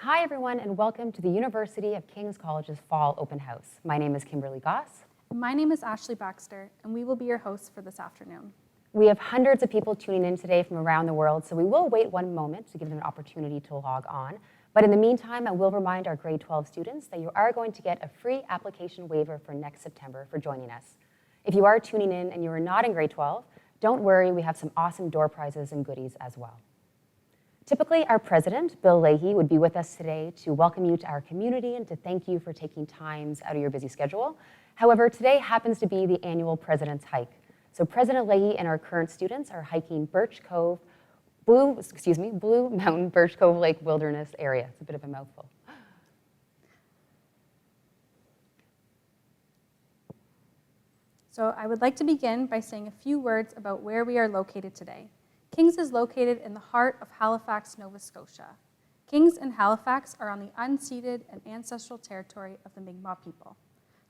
Hi, everyone, and welcome to the University of King's College's Fall Open House. My name is Kimberly Goss. My name is Ashley Baxter, and we will be your hosts for this afternoon. We have hundreds of people tuning in today from around the world, so we will wait one moment to give them an opportunity to log on. But in the meantime, I will remind our grade 12 students that you are going to get a free application waiver for next September for joining us. If you are tuning in and you are not in grade 12, don't worry, we have some awesome door prizes and goodies as well. Typically, our president, Bill Leahy, would be with us today to welcome you to our community and to thank you for taking times out of your busy schedule. However, today happens to be the annual President's Hike. So President Leahy and our current students are hiking Blue Mountain Birch Cove Lake Wilderness area. It's a bit of a mouthful. So I would like to begin by saying a few words about where we are located today. King's is located in the heart of Halifax, Nova Scotia. King's and Halifax are on the unceded and ancestral territory of the Mi'kmaq people.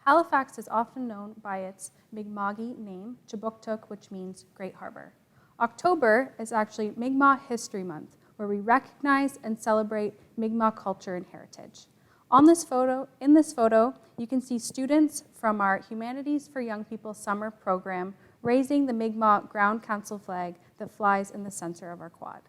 Halifax is often known by its Mi'kmaqi name, Chibuktuk, which means Great Harbor. October is actually Mi'kmaq History Month, where we recognize and celebrate Mi'kmaq culture and heritage. In this photo, you can see students from our Humanities for Young People summer program raising the Mi'kmaq Ground Council flag that flies in the center of our quad.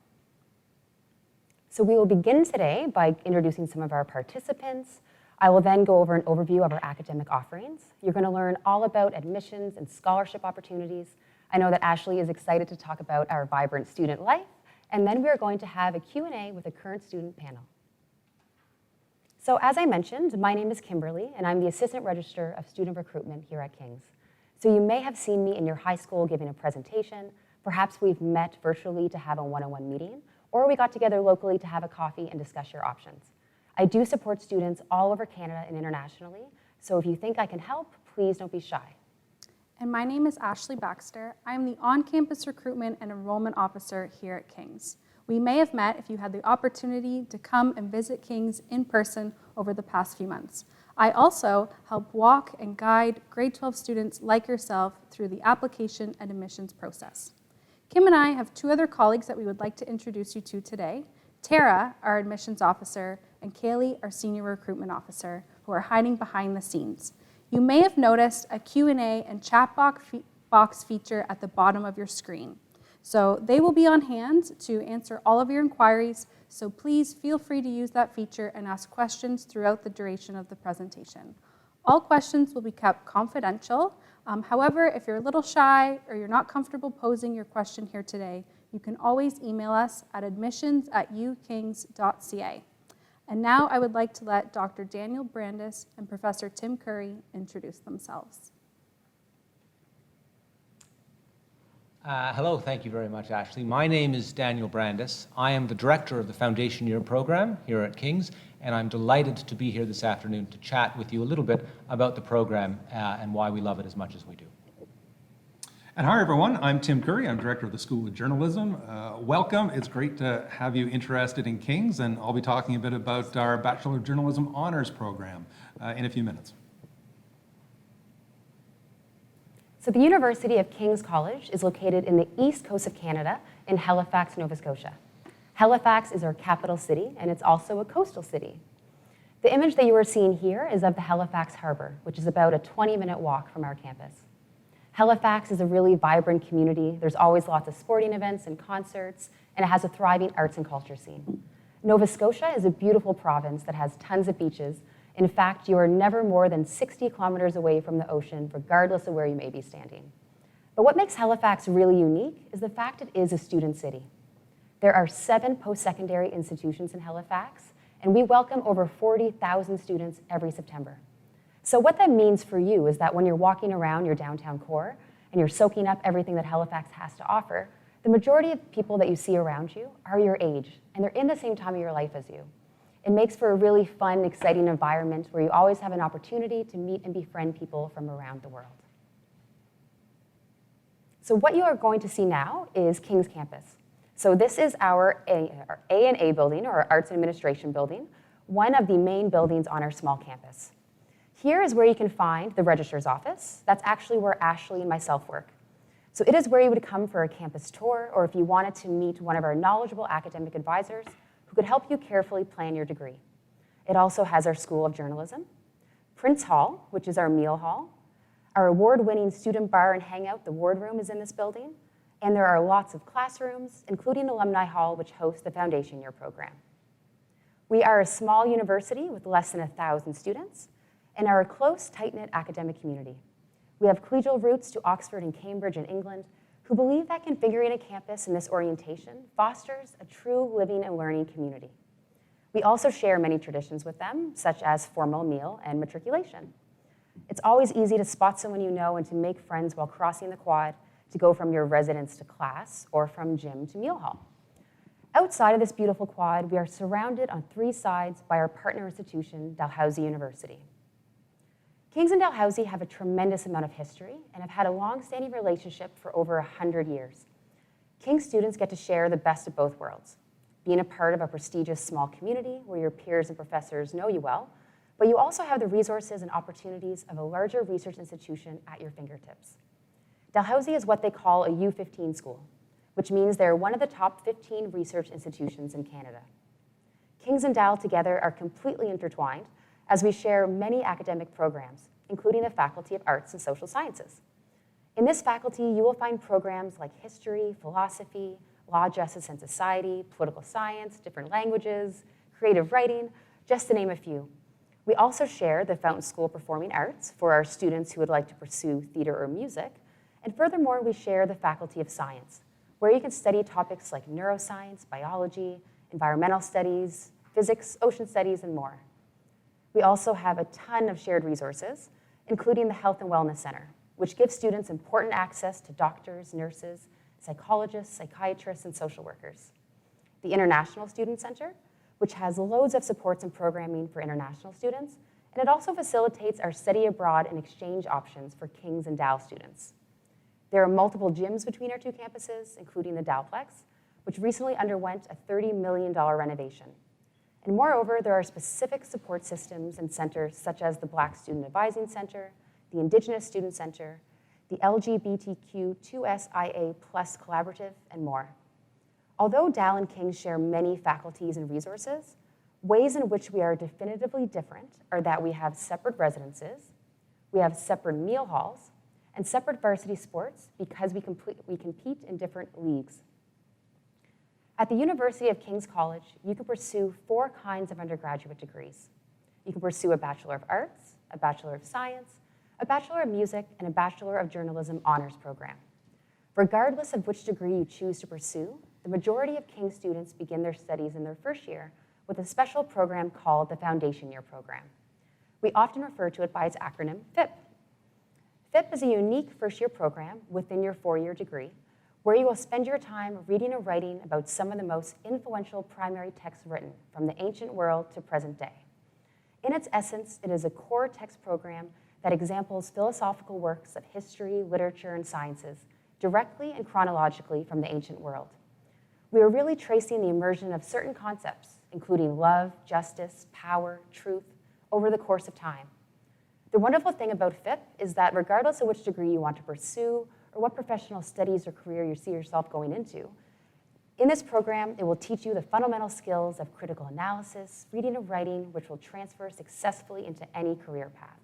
So we will begin today by introducing some of our participants. I will then go over an overview of our academic offerings. You're going to learn all about admissions and scholarship opportunities. I know that Ashley is excited to talk about our vibrant student life, and then we're going to have a Q&A with a current student panel. So as I mentioned, my name is Kimberly, and I'm the Assistant Registrar of Student Recruitment here at King's. So you may have seen me in your high school giving a presentation. Perhaps we've met virtually to have a one-on-one meeting, or we got together locally to have a coffee and discuss your options. I do support students all over Canada and internationally, so if you think I can help, please don't be shy. And my name is Ashley Baxter. I am the on-campus recruitment and enrollment officer here at King's. We may have met if you had the opportunity to come and visit King's in person over the past few months. I also help walk and guide grade 12 students like yourself through the application and admissions process. Kim and I have two other colleagues that we would like to introduce you to today. Tara, our admissions officer, and Kaylee, our senior recruitment officer, who are hiding behind the scenes. You may have noticed a Q&A and chat box feature at the bottom of your screen. So they will be on hand to answer all of your inquiries, so please feel free to use that feature and ask questions throughout the duration of the presentation. All questions will be kept confidential. However, if you're a little shy or you're not comfortable posing your question here today, you can always email us at admissions@ukings.ca. And now I would like to let Dr. Daniel Brandis and Professor Tim Curry introduce themselves. Hello, thank you very much, Ashley. My name is Daniel Brandis. I am the director of the Foundation Year program here at King's, and I'm delighted to be here this afternoon to chat with you a little bit about the program and why we love it as much as we do. And hi, everyone. I'm Tim Curry. I'm director of the School of Journalism. Welcome. It's great to have you interested in King's, and I'll be talking a bit about our Bachelor of Journalism Honors program in a few minutes. So the University of King's College is located in the east coast of Canada in Halifax, Nova Scotia. Halifax is our capital city, and it's also a coastal city. The image that you are seeing here is of the Halifax Harbor, which is about a 20-minute walk from our campus. Halifax is a really vibrant community. There's always lots of sporting events and concerts, and it has a thriving arts and culture scene. Nova Scotia is a beautiful province that has tons of beaches. In fact, you are never more than 60 kilometers away from the ocean, regardless of where you may be standing. But what makes Halifax really unique is the fact it is a student city. There are 7 post-secondary institutions in Halifax, and we welcome over 40,000 students every September. So what that means for you is that when you're walking around your downtown core and you're soaking up everything that Halifax has to offer, the majority of people that you see around you are your age, and they're in the same time of your life as you. It makes for a really fun, exciting environment where you always have an opportunity to meet and befriend people from around the world. So what you are going to see now is King's Campus. So this is our A&A building, or our Arts and Administration building, one of the main buildings on our small campus. Here is where you can find the registrar's office. That's actually where Ashley and myself work. So it is where you would come for a campus tour, or if you wanted to meet one of our knowledgeable academic advisors who could help you carefully plan your degree. It also has our School of Journalism, Prince Hall, which is our meal hall. Our award-winning student bar and hangout, the Ward Room, is in this building. And there are lots of classrooms, including Alumni Hall, which hosts the foundation year program. We are a small university with less than 1,000 students and are a close, tight-knit academic community. We have collegial roots to Oxford and Cambridge in England, who believe that configuring a campus in this orientation fosters a true living and learning community. We also share many traditions with them, such as formal meal and matriculation. It's always easy to spot someone you know and to make friends while crossing the quad to go from your residence to class or from gym to meal hall. Outside of this beautiful quad, we are surrounded on 3 sides by our partner institution, Dalhousie University. Kings and Dalhousie have a tremendous amount of history and have had a long-standing relationship for over 100 years. King's students get to share the best of both worlds, being a part of a prestigious small community where your peers and professors know you well, but you also have the resources and opportunities of a larger research institution at your fingertips. Dalhousie is what they call a U15 school, which means they're one of the top 15 research institutions in Canada. Kings and Dal together are completely intertwined as we share many academic programs, including the Faculty of Arts and Social Sciences. In this faculty, you will find programs like history, philosophy, law, justice, and society, political science, different languages, creative writing, just to name a few. We also share the Fountain School of Performing Arts for our students who would like to pursue theater or music. And furthermore, we share the Faculty of Science, where you can study topics like neuroscience, biology, environmental studies, physics, ocean studies, and more. We also have a ton of shared resources, including the Health and Wellness Center, which gives students important access to doctors, nurses, psychologists, psychiatrists, and social workers. The International Student Center, which has loads of supports and programming for international students, and it also facilitates our study abroad and exchange options for Kings and Dal students. There are multiple gyms between our 2 campuses, including the Dalplex, which recently underwent a $30 million renovation. And moreover, there are specific support systems and centers such as the Black Student Advising Center, the Indigenous Student Center, the LGBTQ2SIA+ Collaborative, and more. Although Dal and Kings share many faculties and resources, ways in which we are definitively different are that we have separate residences, we have separate meal halls, and separate varsity sports because we compete in different leagues. At the University of King's College, you can pursue 4 kinds of undergraduate degrees. You can pursue a Bachelor of Arts, a Bachelor of Science, a Bachelor of Music, and a Bachelor of Journalism honors program. Regardless of which degree you choose to pursue, the majority of King's students begin their studies in their first year with a special program called the Foundation Year Program. We often refer to it by its acronym, FIP. FIP is a unique first-year program within your 4-year degree where you will spend your time reading and writing about some of the most influential primary texts written from the ancient world to present day. In its essence, it is a core text program that examples philosophical works of history, literature, and sciences directly and chronologically from the ancient world. We are really tracing the immersion of certain concepts, including love, justice, power, truth, over the course of time. The wonderful thing about FIP is that regardless of which degree you want to pursue or what professional studies or career you see yourself going into, in this program, it will teach you the fundamental skills of critical analysis, reading and writing, which will transfer successfully into any career path.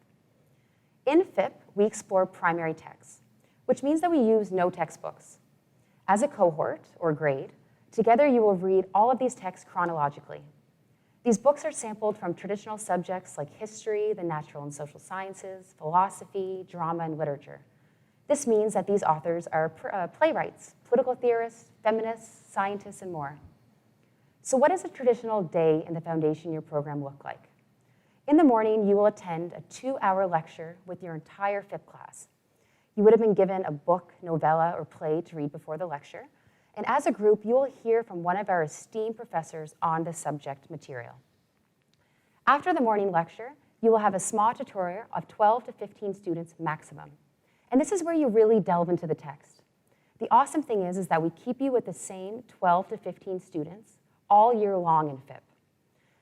In FIP, we explore primary texts, which means that we use no textbooks. As a cohort or grade, together you will read all of these texts chronologically. These books are sampled from traditional subjects like history, the natural and social sciences, philosophy, drama, and literature. This means that these authors are playwrights, political theorists, feminists, scientists, and more. So what does a traditional day in the Foundation Year program look like? In the morning, you will attend a 2-hour lecture with your entire FIP class. You would have been given a book, novella, or play to read before the lecture, and as a group, you will hear from one of our esteemed professors on the subject material. After the morning lecture, you will have a small tutorial of 12 to 15 students maximum. And this is where you really delve into the text. The awesome thing is that we keep you with the same 12 to 15 students all year long in FIP.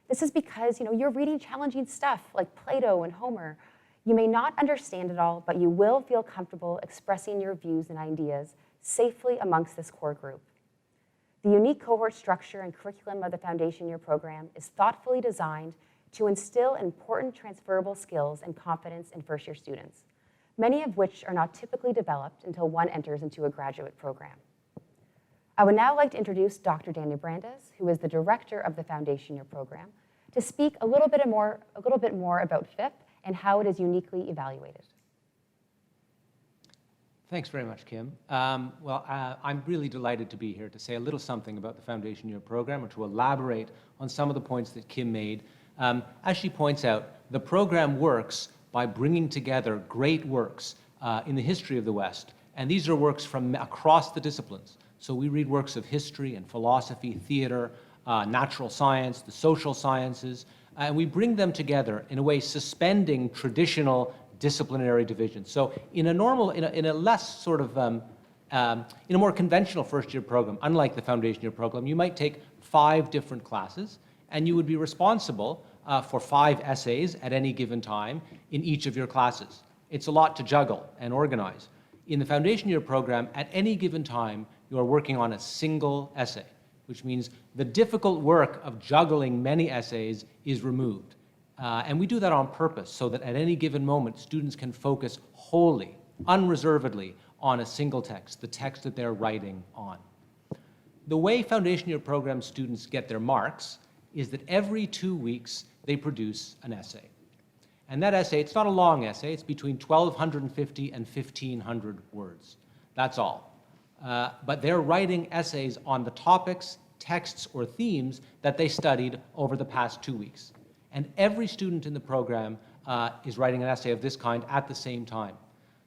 This is because you're reading challenging stuff like Plato and Homer. You may not understand it all, but you will feel comfortable expressing your views and ideas safely amongst this core group. The unique cohort structure and curriculum of the Foundation Year program is thoughtfully designed to instill important transferable skills and confidence in first-year students, many of which are not typically developed until one enters into a graduate program. I would now like to introduce Dr. Daniel Brandes, who is the director of the Foundation Year program, to speak a little bit more about FIP and how it is uniquely evaluated. Thanks very much, Kim. I'm really delighted to be here to say a little something about the Foundation Year program, or to elaborate on some of the points that Kim made. As she points out, the program works by bringing together great works in the history of the West. And these are works from across the disciplines. So we read works of history and philosophy, theater, natural science, the social sciences, and we bring them together in a way suspending traditional disciplinary divisions. So in a less sort of, in a more conventional first-year program, unlike the Foundation Year program, you might take 5 different classes, and you would be responsible for 5 essays at any given time in each of your classes. It's a lot to juggle and organize. In the Foundation Year program, at any given time, you are working on a single essay, which means the difficult work of juggling many essays is removed. And we do that on purpose so that at any given moment, students can focus wholly, unreservedly, on a single text, the text that they're writing on. The way Foundation Year program students get their marks is that every 2 weeks, they produce an essay. And that essay, it's not a long essay, it's between 1,250 and 1,500 words. That's all. But they're writing essays on the topics, texts, or themes that they studied over the past 2 weeks. And every student in the program is writing an essay of this kind at the same time.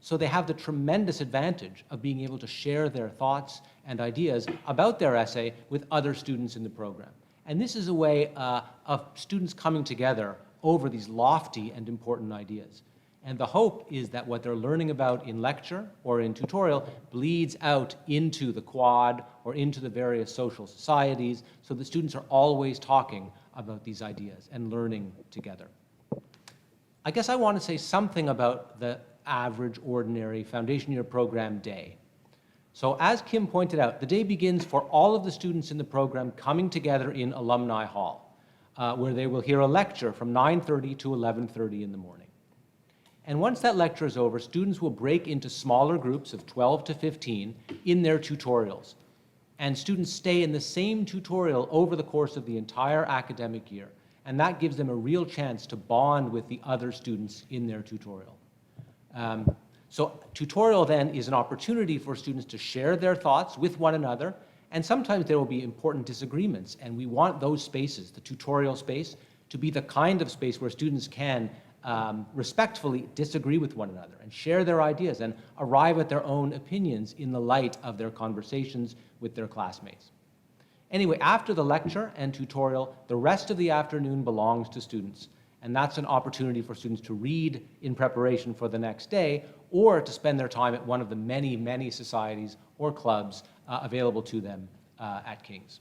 So they have the tremendous advantage of being able to share their thoughts and ideas about their essay with other students in the program. And this is a way of students coming together over these lofty and important ideas. And the hope is that what they're learning about in lecture or in tutorial bleeds out into the quad or into the various social societies, so the students are always talking about these ideas and learning together. I guess I want to say something about the average, ordinary Foundation Year program day. So as Kim pointed out, the day begins for all of the students in the program coming together in Alumni Hall, where they will hear a lecture from 9:30 to 11:30 in the morning. And once that lecture is over, students will break into smaller groups of 12 to 15 in their tutorials. And students stay in the same tutorial over the course of the entire academic year. And that gives them a real chance to bond with the other students in their tutorial. So tutorial then is an opportunity for students to share their thoughts with one another. And sometimes there will be important disagreements. And we want those spaces, the tutorial space, to be the kind of space where students can respectfully disagree with one another and share their ideas and arrive at their own opinions in the light of their conversations with their classmates. Anyway, after the lecture and tutorial, the rest of the afternoon belongs to students. And that's an opportunity for students to read in preparation for the next day, or to spend their time at one of the many, many societies or clubs available to them at King's.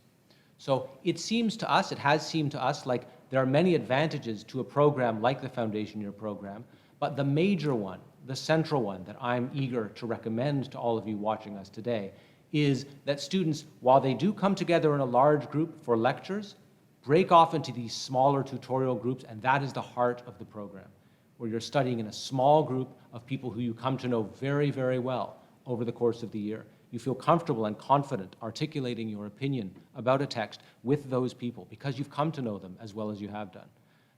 So it seems to us, it has seemed to us, like there are many advantages to a program like the Foundation Year program, but the major one, the central one that I'm eager to recommend to all of you watching us today is that students, while they do come together in a large group for lectures, break off into these smaller tutorial groups, and that is the heart of the program, where you're studying in a small group of people who you come to know very, very well over the course of the year. You feel comfortable and confident articulating your opinion about a text with those people because you've come to know them as well as you have done.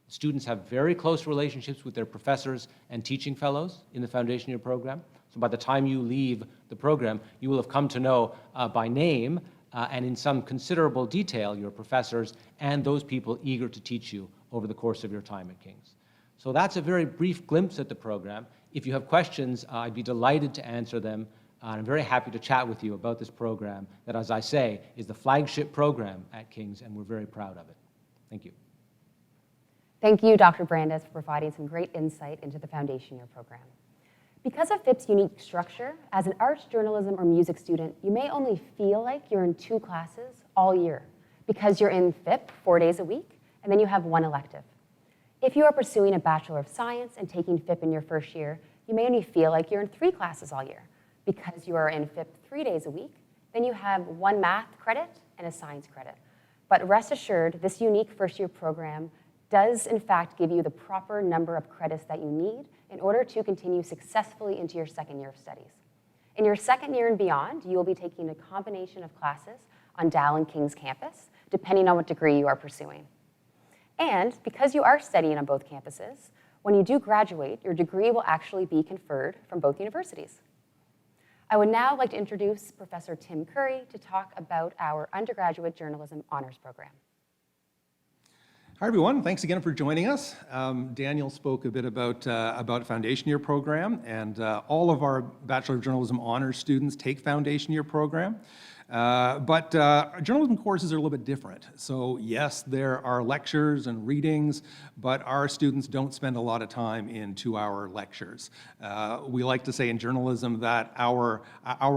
Students have very close relationships with their professors and teaching fellows in the Foundation Year program. So by the time you leave the program, you will have come to know by name and in some considerable detail your professors and those people eager to teach you over the course of your time at King's. So that's a very brief glimpse at the program. If you have questions, I'd be delighted to answer them. I'm very happy to chat with you about this program that, as I say, is the flagship program at King's, and we're very proud of it. Thank you. Thank you, Dr. Brandes, for providing some great insight into the Foundation Year program. Because of FIP's unique structure, as an arts, journalism, or music student, you may only feel like you're in 2 classes all year because you're in FIP 4 days a week, and then you have 1 elective. If you are pursuing a Bachelor of Science and taking FIP in your first year, you may only feel like you're in 3 classes all year because you are in FIP 3 days a week, then you have 1 math credit and a science credit. But rest assured, this unique first-year program does in fact give you the proper number of credits that you need in order to continue successfully into your second year of studies. In your second year and beyond, you will be taking a combination of classes on Dal and King's campus, depending on what degree you are pursuing. And because you are studying on both campuses, when you do graduate, your degree will actually be conferred from both universities. I would now like to introduce Professor Tim Curry to talk about our undergraduate journalism honors program. Hi, everyone. Thanks again for joining us. Daniel spoke a bit about foundation year program, and all of our Bachelor of Journalism honors students take foundation year program. But journalism courses are a little bit different. So yes, there are lectures and readings, but our students don't spend a lot of time in 2-hour lectures. We like to say in journalism that our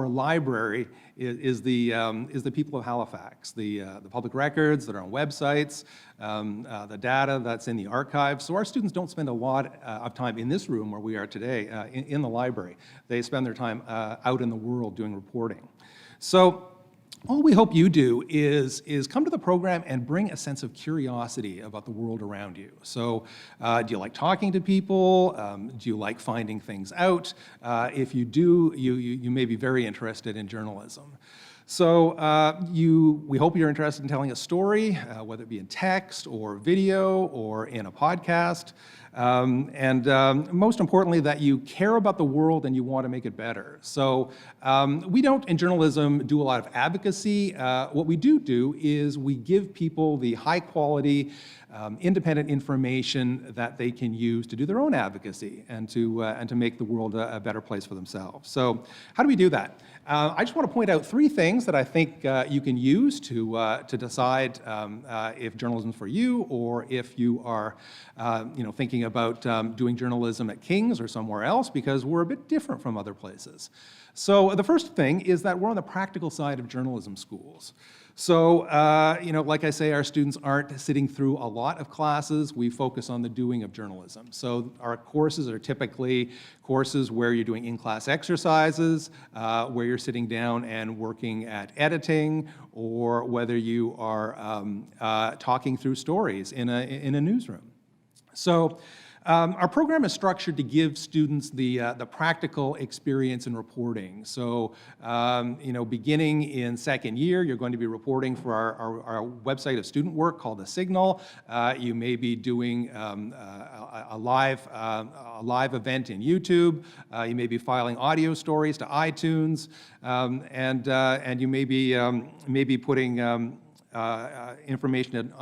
library is the people of Halifax, the public records that are on websites, the data that's in the archives. So our students don't spend a lot of time in this room where we are today in the library. They spend their time out in the world doing reporting. So all we hope you do is come to the program and bring a sense of curiosity about the world around you. So do you like talking to people? Do you like finding things out? If you do, you may be very interested in journalism. So we hope you're interested in telling a story, whether it be in text or video or in a podcast. And most importantly, that you care about the world and you want to make it better. So we don't, in journalism, do a lot of advocacy. What we do is we give people the high quality, independent information that they can use to do their own advocacy and to make the world a better place for themselves. So how do we do that? I just want to point out 3 things that I think you can use to decide if journalism is for you, or if you are thinking about doing journalism at King's or somewhere else, because we're a bit different from other places. So the first thing is that we're on the practical side of journalism schools. So, like I say, our students aren't sitting through a lot of classes. We focus on the doing of journalism. So our courses are typically courses where you're doing in-class exercises, where you're sitting down and working at editing, or whether you are talking through stories in a newsroom. So our program is structured to give students the practical experience in reporting. So, beginning in second year, you're going to be reporting for our website of student work called The Signal. You may be doing a live event in YouTube. You may be filing audio stories to iTunes, and you may be putting information and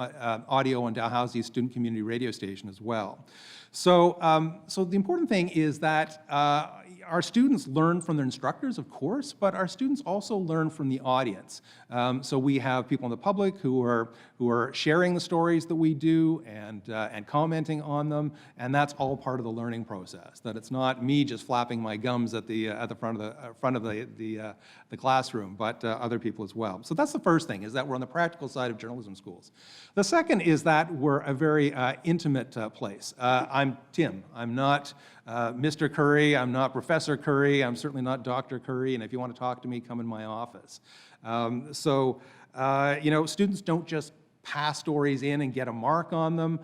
audio on Dalhousie's student community radio station as well. So the important thing is that our students learn from their instructors, of course, but our students also learn from the audience. So we have people in the public who are sharing the stories that we do and commenting on them, and that's all part of the learning process. That it's not me just flapping my gums at the front of the classroom, but other people as well. So that's the first thing, is that we're on the practical side of journalism schools. The second is that we're a very intimate place. I'm Tim. I'm not Mr. Curry. I'm not Professor Curry. I'm certainly not Dr. Curry. And if you want to talk to me, come in my office. Students don't just pass stories in and get a mark on them.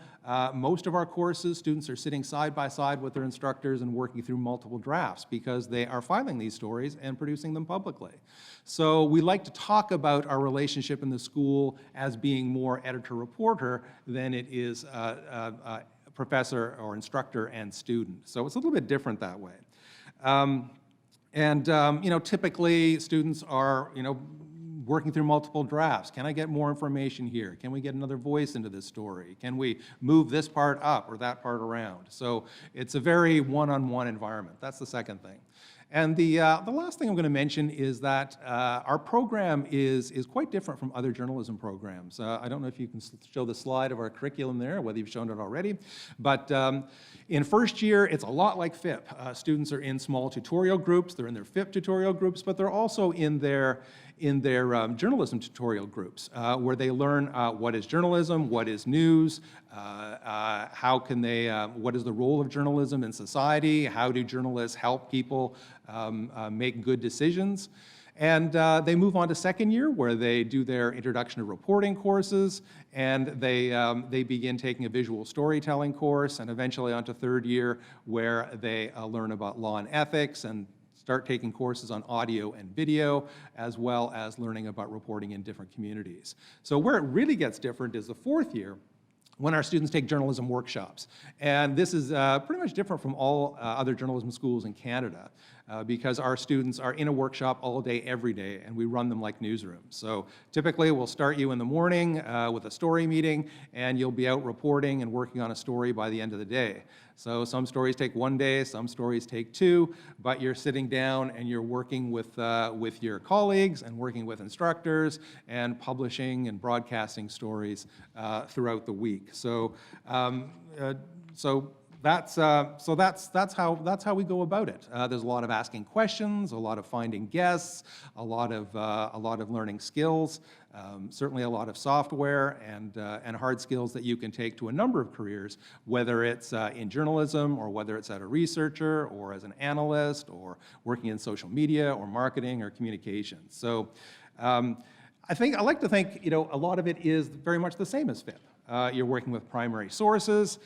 Most of our courses, students are sitting side by side with their instructors and working through multiple drafts because they are filing these stories and producing them publicly. So we like to talk about our relationship in the school as being more editor-reporter than it is professor or instructor and student. So it's a little bit different that way. Typically students are, working through multiple drafts. Can I get more information here? Can we get another voice into this story? Can we move this part up or that part around? So it's a very one-on-one environment. That's the second thing. And the last thing I'm going to mention is that our program is quite different from other journalism programs. I don't know if you can show the slide of our curriculum there, whether you've shown it already, but in first year, it's a lot like FIP. Students are in small tutorial groups. They're in their FIP tutorial groups, but they're also in their journalism tutorial groups, where they learn what is journalism, what is news, how can they, what is the role of journalism in society, how do journalists help people make good decisions. And they move on to second year, where they do their introduction to reporting courses, and they begin taking a visual storytelling course, and eventually on to third year, where they learn about law and ethics and start taking courses on audio and video, as well as learning about reporting in different communities. So where it really gets different is the fourth year, when our students take journalism workshops. And this is pretty much different from all other journalism schools in Canada, because our students are in a workshop all day, every day, and we run them like newsrooms. So typically, we'll start you in the morning with a story meeting, and you'll be out reporting and working on a story by the end of the day. So some stories take 1 day, some stories take 2, but you're sitting down and you're working with your colleagues and working with instructors and publishing and broadcasting stories throughout the week. So that's how we go about it. There's a lot of asking questions, a lot of finding guests, a lot of learning skills, certainly a lot of software and hard skills that you can take to a number of careers, whether it's in journalism or whether it's as a researcher or as an analyst or working in social media or marketing or communications. So I like to think, a lot of it is very much the same as FIP. You're working with primary sources,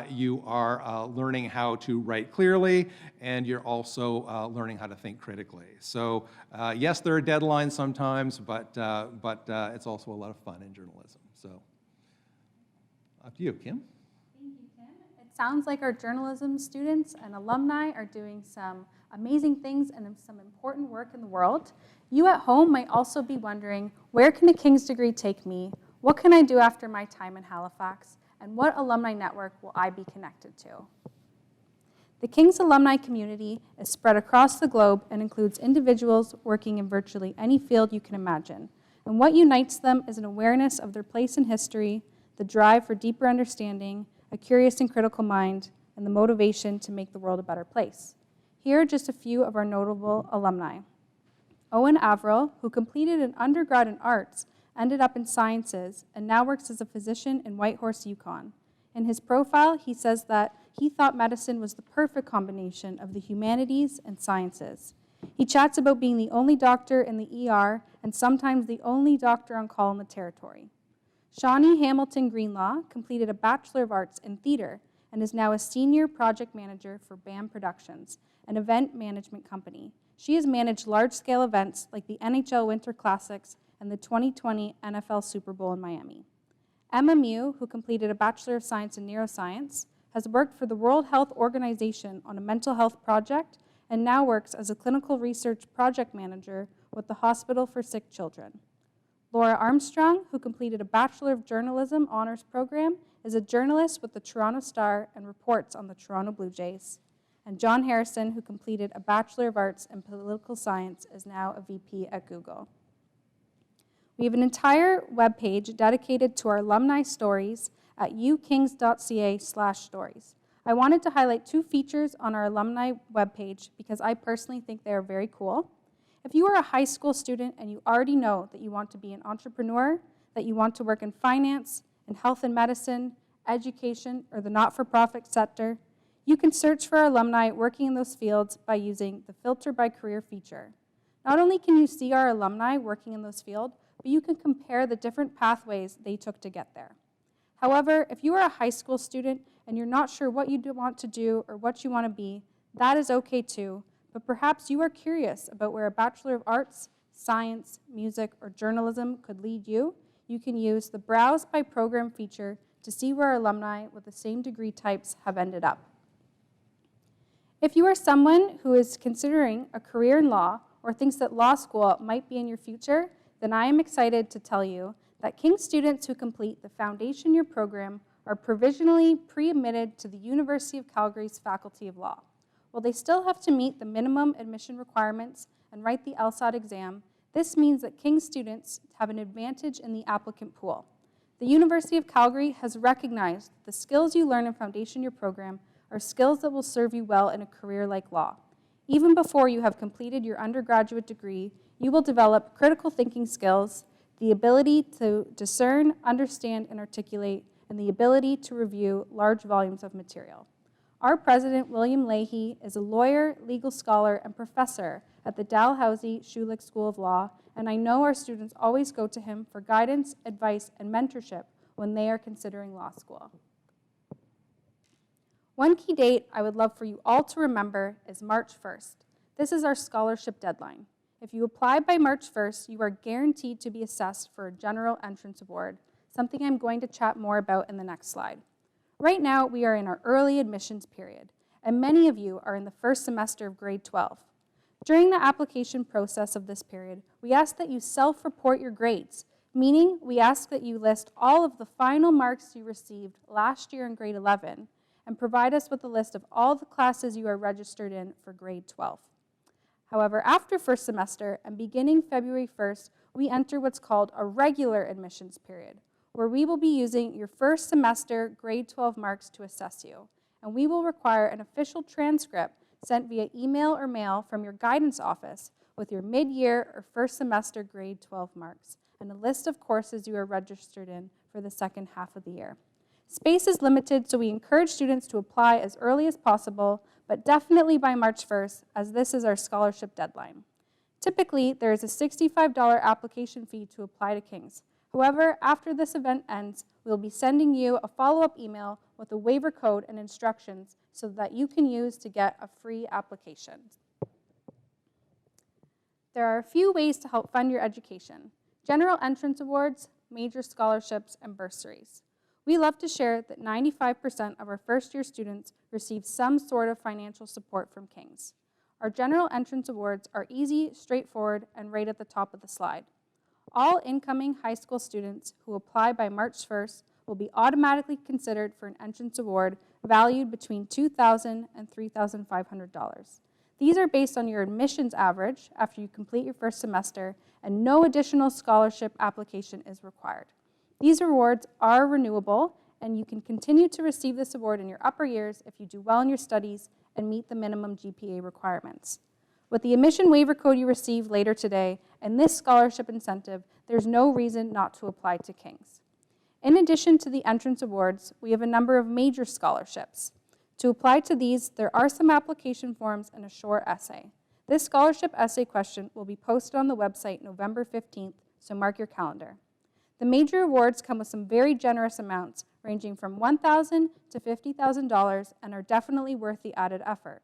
you are learning how to write clearly, and you're also learning how to think critically. So yes, there are deadlines sometimes, but it's also a lot of fun in journalism. So up to you, Kim. Thank you, Tim. It sounds like our journalism students and alumni are doing some amazing things and some important work in the world. You at home might also be wondering, where can a King's degree take me? What can I do after my time in Halifax? And what alumni network will I be connected to? The King's alumni community is spread across the globe and includes individuals working in virtually any field you can imagine. And what unites them is an awareness of their place in history, the drive for deeper understanding, a curious and critical mind, and the motivation to make the world a better place. Here are just a few of our notable alumni. Owen Averill, who completed an undergrad in arts, ended up in sciences, and now works as a physician in Whitehorse, Yukon. In his profile, he says that he thought medicine was the perfect combination of the humanities and sciences. He chats about being the only doctor in the ER and sometimes the only doctor on call in the territory. Shawnee Hamilton Greenlaw completed a Bachelor of Arts in Theatre and is now a senior project manager for BAM Productions, an event management company. She has managed large-scale events like the NHL Winter Classics and the 2020 NFL Super Bowl in Miami. Emma Mew, who completed a Bachelor of Science in Neuroscience, has worked for the World Health Organization on a mental health project and now works as a clinical research project manager with the Hospital for Sick Children. Laura Armstrong, who completed a Bachelor of Journalism honors program, is a journalist with the Toronto Star and reports on the Toronto Blue Jays. And John Harrison, who completed a Bachelor of Arts in Political Science, is now a VP at Google. We have an entire webpage dedicated to our alumni stories at ukings.ca/stories. I wanted to highlight 2 features on our alumni webpage because I personally think they are very cool. If you are a high school student and you already know that you want to be an entrepreneur, that you want to work in finance, in health and medicine, education, or the not-for-profit sector, you can search for our alumni working in those fields by using the Filter by Career feature. Not only can you see our alumni working in those fields, but you can compare the different pathways they took to get there. However, if you are a high school student and you're not sure what you want to do or what you want to be, that is okay too, but perhaps you are curious about where a Bachelor of Arts, Science, Music, or Journalism could lead you. You can use the Browse by Program feature to see where alumni with the same degree types have ended up. If you are someone who is considering a career in law or thinks that law school might be in your future, then I am excited to tell you that King students who complete the Foundation Year program are provisionally pre-admitted to the University of Calgary's Faculty of Law. While they still have to meet the minimum admission requirements and write the LSAT exam, this means that King students have an advantage in the applicant pool. The University of Calgary has recognized the skills you learn in Foundation Year program are skills that will serve you well in a career like law. Even before you have completed your undergraduate degree, you will develop critical thinking skills, the ability to discern, understand, and articulate, and the ability to review large volumes of material. Our president, William Leahy, is a lawyer, legal scholar, and professor at the Dalhousie Schulich School of Law, and I know our students always go to him for guidance, advice, and mentorship when they are considering law school. One key date I would love for you all to remember is March 1st. This is our scholarship deadline. If you apply by March 1st, you are guaranteed to be assessed for a general entrance award, something I'm going to chat more about in the next slide. Right now, we are in our early admissions period, and many of you are in the first semester of grade 12. During the application process of this period, we ask that you self-report your grades, meaning we ask that you list all of the final marks you received last year in grade 11 and provide us with a list of all the classes you are registered in for grade 12. However, after first semester and beginning February 1st, we enter what's called a regular admissions period, where we will be using your first semester grade 12 marks to assess you, and we will require an official transcript sent via email or mail from your guidance office with your mid-year or first semester grade 12 marks and a list of courses you are registered in for the second half of the year. Space is limited, so we encourage students to apply as early as possible, but definitely by March 1st, as this is our scholarship deadline. Typically, there is a $65 application fee to apply to King's. However, after this event ends, we will be sending you a follow-up email with a waiver code and instructions so that you can use to get a free application. There are a few ways to help fund your education: general entrance awards, major scholarships, and bursaries. We love to share that 95% of our first-year students receive some sort of financial support from King's. Our general entrance awards are easy, straightforward, and right at the top of the slide. All incoming high school students who apply by March 1st will be automatically considered for an entrance award valued between $2,000 and $3,500. These are based on your admissions average after you complete your first semester, and no additional scholarship application is required. These awards are renewable, and you can continue to receive this award in your upper years if you do well in your studies and meet the minimum GPA requirements. With the admission waiver code you receive later today and this scholarship incentive, there's no reason not to apply to King's. In addition to the entrance awards, we have a number of major scholarships. To apply to these, there are some application forms and a short essay. This scholarship essay question will be posted on the website November 15th, so mark your calendar. The major awards come with some very generous amounts, ranging from $1,000 to $50,000, and are definitely worth the added effort.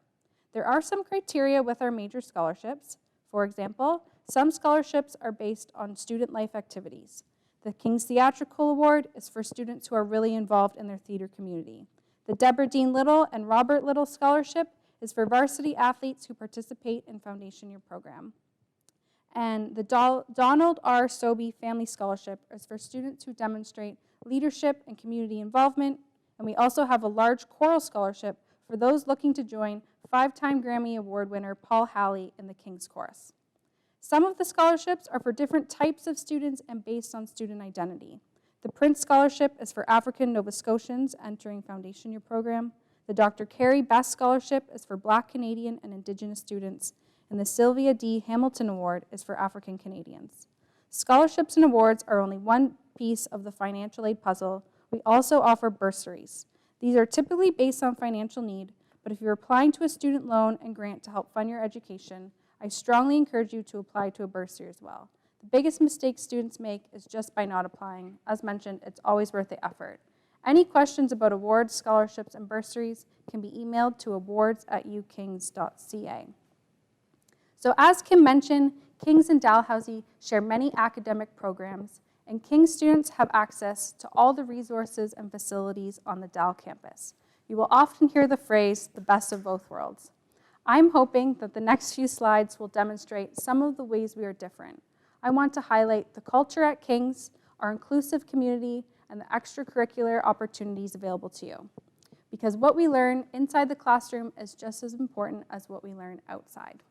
There are some criteria with our major scholarships. For example, some scholarships are based on student life activities. The King's Theatrical Award is for students who are really involved in their theater community. The Deborah Dean Little and Robert Little Scholarship is for varsity athletes who participate in Foundation Year program. And the Donald R. Sobey Family Scholarship is for students who demonstrate leadership and community involvement. And we also have a large choral scholarship for those looking to join 5-time Grammy Award winner Paul Halley in the King's Chorus. Some of the scholarships are for different types of students and based on student identity. The Prince Scholarship is for African Nova Scotians entering Foundation Year program. The Dr. Carey Best Scholarship is for Black Canadian and Indigenous students. And the Sylvia D. Hamilton Award is for African Canadians. Scholarships and awards are only one piece of the financial aid puzzle. We also offer bursaries. These are typically based on financial need, but if you're applying to a student loan and grant to help fund your education, I strongly encourage you to apply to a bursary as well. The biggest mistake students make is just by not applying. As mentioned, it's always worth the effort. Any questions about awards, scholarships, and bursaries can be emailed to awards@ukings.ca. So as Kim mentioned, King's and Dalhousie share many academic programs, and King's students have access to all the resources and facilities on the Dal campus. You will often hear the phrase, the best of both worlds. I'm hoping that the next few slides will demonstrate some of the ways we are different. I want to highlight the culture at King's, our inclusive community, and the extracurricular opportunities available to you. Because what we learn inside the classroom is just as important as what we learn outside.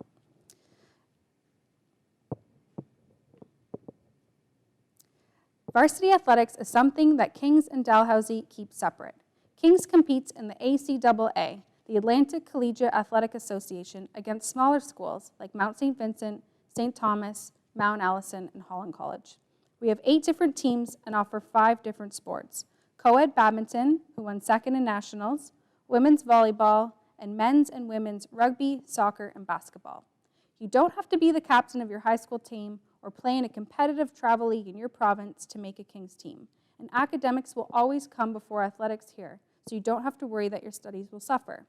Varsity athletics is something that King's and Dalhousie keep separate. King's competes in the ACAA, the Atlantic Collegiate Athletic Association, against smaller schools like Mount St. Vincent, St. Thomas, Mount Allison, and Holland College. We have 8 different teams and offer 5 different sports: co-ed badminton, who won second in nationals, women's volleyball, and men's and women's rugby, soccer, and basketball. You don't have to be the captain of your high school team or play in a competitive travel league in your province to make a Kings team. And academics will always come before athletics here, so you don't have to worry that your studies will suffer.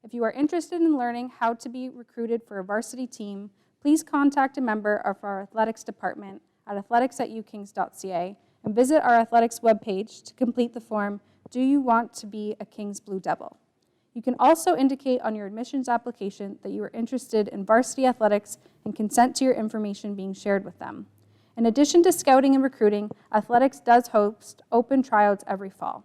If you are interested in learning how to be recruited for a varsity team, please contact a member of our athletics department at athletics@ukings.ca and visit our athletics webpage to complete the form, Do You Want to Be a Kings Blue Devil? You can also indicate on your admissions application that you are interested in varsity athletics and consent to your information being shared with them. In addition to scouting and recruiting, athletics does host open tryouts every fall.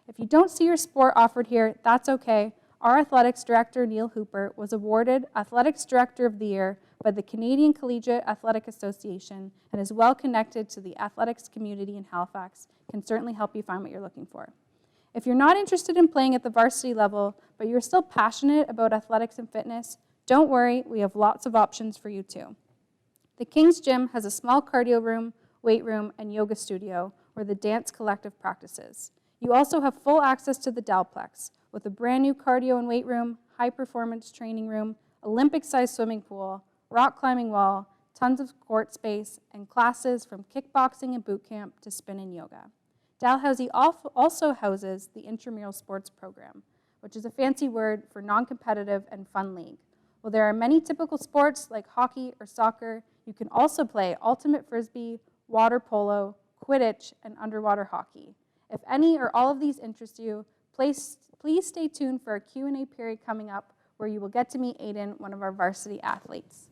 If you don't see your sport offered here, that's okay. Our athletics director, Neil Hooper, was awarded Athletics Director of the Year by the Canadian Collegiate Athletic Association and is well connected to the athletics community in Halifax, can certainly help you find what you're looking for. If you're not interested in playing at the varsity level, but you're still passionate about athletics and fitness, don't worry, we have lots of options for you too. The King's Gym has a small cardio room, weight room, and yoga studio where the dance collective practices. You also have full access to the Dalplex with a brand new cardio and weight room, high-performance training room, Olympic-sized swimming pool, rock climbing wall, tons of court space, and classes from kickboxing and boot camp to spin and yoga. Dalhousie also houses the intramural sports program, which is a fancy word for non-competitive and fun league. While there are many typical sports like hockey or soccer, you can also play ultimate frisbee, water polo, Quidditch, and underwater hockey. If any or all of these interest you, please stay tuned for a Q&A period coming up where you will get to meet Aiden, one of our varsity athletes.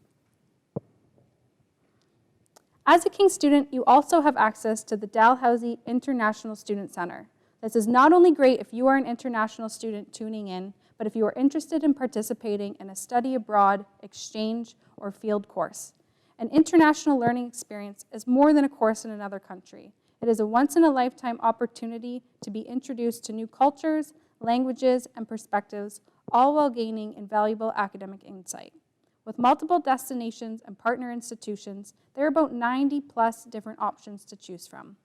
As a King student, you also have access to the Dalhousie International Student Center. This is not only great if you are an international student tuning in, but if you are interested in participating in a study abroad, exchange, or field course. An international learning experience is more than a course in another country. It is a once-in-a-lifetime opportunity to be introduced to new cultures, languages, and perspectives, all while gaining invaluable academic insight. With multiple destinations and partner institutions, there are about 90+ different options to choose from.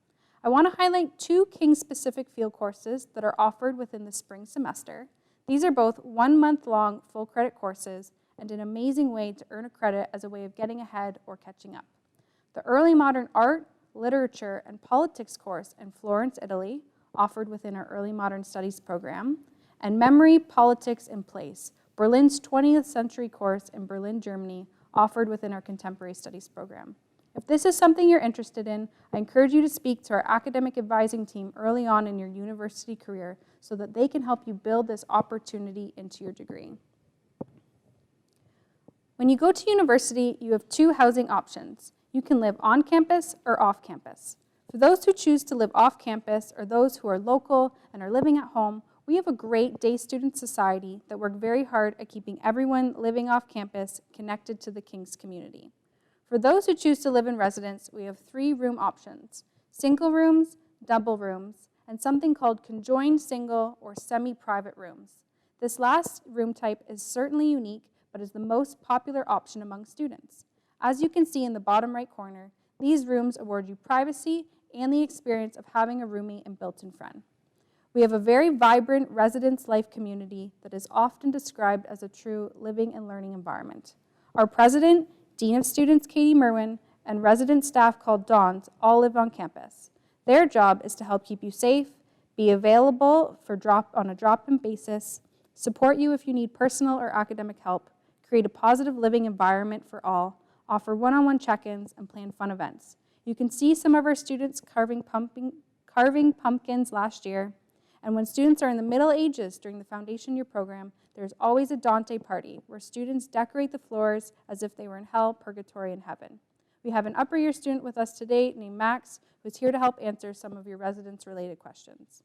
I want to highlight 2 King-specific field courses that are offered within the spring semester. These are both 1-month-long full-credit courses and an amazing way to earn a credit as a way of getting ahead or catching up. The Early Modern Art, Literature, and Politics course in Florence, Italy, offered within our Early Modern Studies program, and Memory, Politics, and Place, Berlin's 20th Century course in Berlin, Germany, offered within our Contemporary Studies program. If this is something you're interested in, I encourage you to speak to our academic advising team early on in your university career so that they can help you build this opportunity into your degree. When you go to university, you have 2 housing options. You can live on campus or off campus. For those who choose to live off campus or those who are local and are living at home, we have a great day student society that work very hard at keeping everyone living off campus connected to the King's community. For those who choose to live in residence, we have 3 room options: single rooms, double rooms, and something called conjoined single or semi-private rooms. This last room type is certainly unique, but is the most popular option among students. As you can see in the bottom right corner, these rooms award you privacy and the experience of having a roommate and built-in friend. We have a very vibrant residence life community that is often described as a true living and learning environment. Our president, Dean of Students Katie Merwin, and resident staff called Dons all live on campus. Their job is to help keep you safe, be available for on a drop-in basis, support you if you need personal or academic help, create a positive living environment for all, offer one-on-one check-ins, and plan fun events. You can see some of our students carving pumpkins last year. And when students are in the Middle Ages during the foundation year program, there's always a Dante party where students decorate the floors as if they were in hell, purgatory, and heaven. We have an upper year student with us today named Max, who's here to help answer some of your residence-related questions.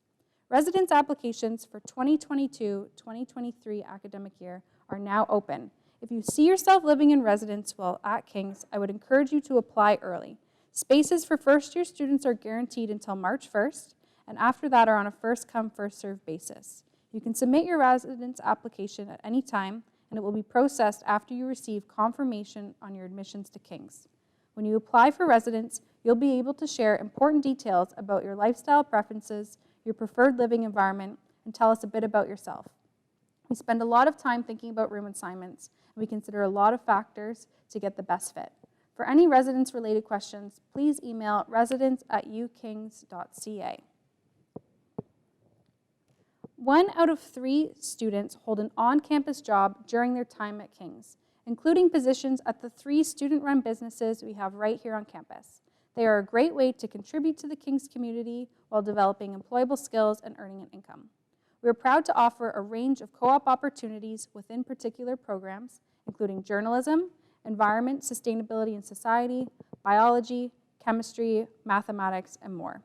Residence applications for 2022-2023 academic year are now open. If you see yourself living in residence while at King's, I would encourage you to apply early. Spaces for first-year students are guaranteed until March 1st, and after that are on a first-come, first-served basis. You can submit your residence application at any time, and it will be processed after you receive confirmation on your admissions to King's. When you apply for residence, you'll be able to share important details about your lifestyle preferences, your preferred living environment, and tell us a bit about yourself. We spend a lot of time thinking about room assignments, and We consider a lot of factors to get the best fit. For any residence-related questions, please email residence@ukings.ca. 1 out of 3 students hold an on-campus job during their time at King's, including positions at the 3 student-run businesses we have right here on campus. They are a great way to contribute to the King's community while developing employable skills and earning an income. We are proud to offer a range of co-op opportunities within particular programs, including journalism, environment, sustainability and society, biology, chemistry, mathematics, and more.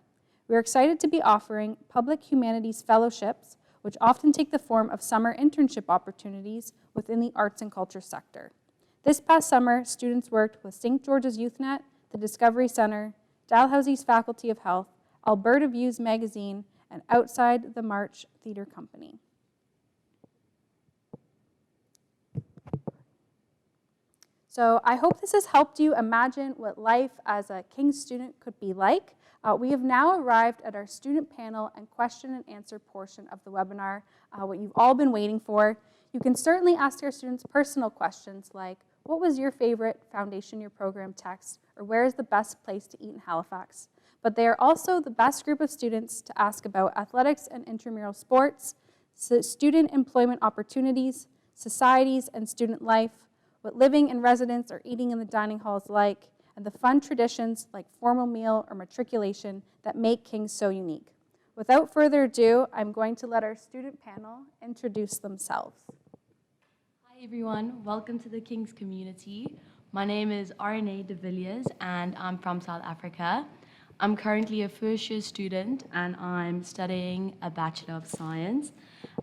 We are excited to be offering public humanities fellowships, which often take the form of summer internship opportunities within the arts and culture sector. This past summer, students worked with St. George's YouthNet, the Discovery Center, Dalhousie's Faculty of Health, Alberta Views Magazine, and Outside the March Theatre Company. So I hope this has helped you imagine what life as a King's student could be like. We have now arrived at our student panel and question and answer portion of the webinar, what you've all been waiting for. You can certainly ask our students personal questions like, what was your favorite foundation year program text, or where is the best place to eat in Halifax? But they are also the best group of students to ask about athletics and intramural sports, student employment opportunities, societies and student life, what living in residence or eating in the dining hall is like, and the fun traditions like formal meal or matriculation that make King's so unique. Without further ado, I'm going to let our student panel introduce themselves. Hi everyone, welcome to the King's community. My name is Arne de Villiers and I'm from South Africa. I'm currently a first year student and I'm studying a Bachelor of Science,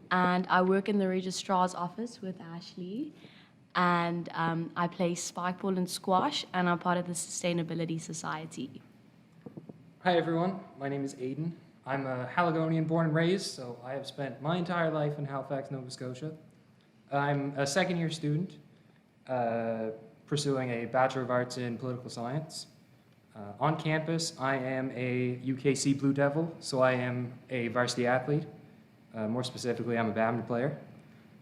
and I work in the registrar's office with Ashley, and I play spikeball and squash, and I'm part of the Sustainability Society. Hi everyone, my name is Aidan. I'm a Haligonian born and raised, so I have spent my entire life in Halifax, Nova Scotia. I'm a second year student pursuing a Bachelor of Arts in Political Science. On campus, I am a UKC Blue Devil, so I am a varsity athlete. More specifically, I'm a badminton player.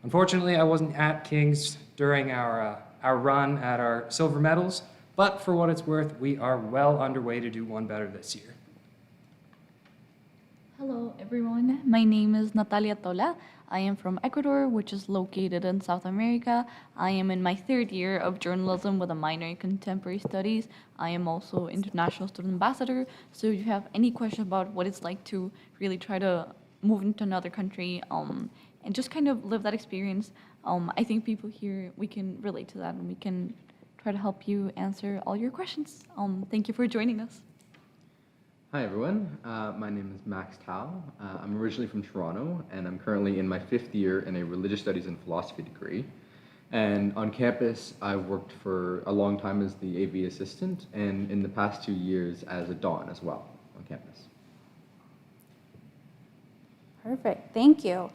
Unfortunately, I wasn't at King's during our run at our silver medals, but for what it's worth, we are well underway to do one better this year. Hello everyone, my name is Natalia Tola. I am from Ecuador, which is located in South America. I am in my 3rd year of journalism with a minor in contemporary studies. I am also international student ambassador, so if you have any question about what it's like to really try to move into another country and just kind of live that experience, I think people here, we can relate to that and we can try to help you answer all your questions. Thank you for joining us. Hi everyone, my name is Max Tao. I'm originally from Toronto and I'm currently in my 5th year in a religious studies and philosophy degree. And on campus, I've worked for a long time as the AV assistant and in the past 2 years as a Don as well on campus. Perfect, thank you.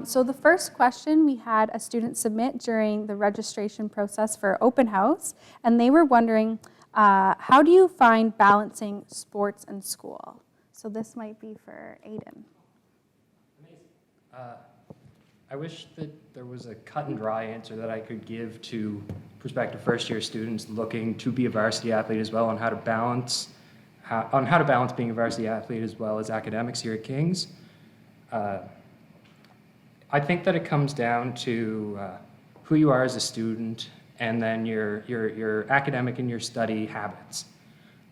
So the first question we had a student submit during the registration process for open house, and they were wondering, how do you find balancing sports and school? So this might be for Aiden. Amazing. I wish that there was a cut and dry answer that I could give to prospective first year students looking to be a varsity athlete as well on how to balance being a varsity athlete as well as academics here at King's. I think that it comes down to who you are as a student and then your academic and your study habits.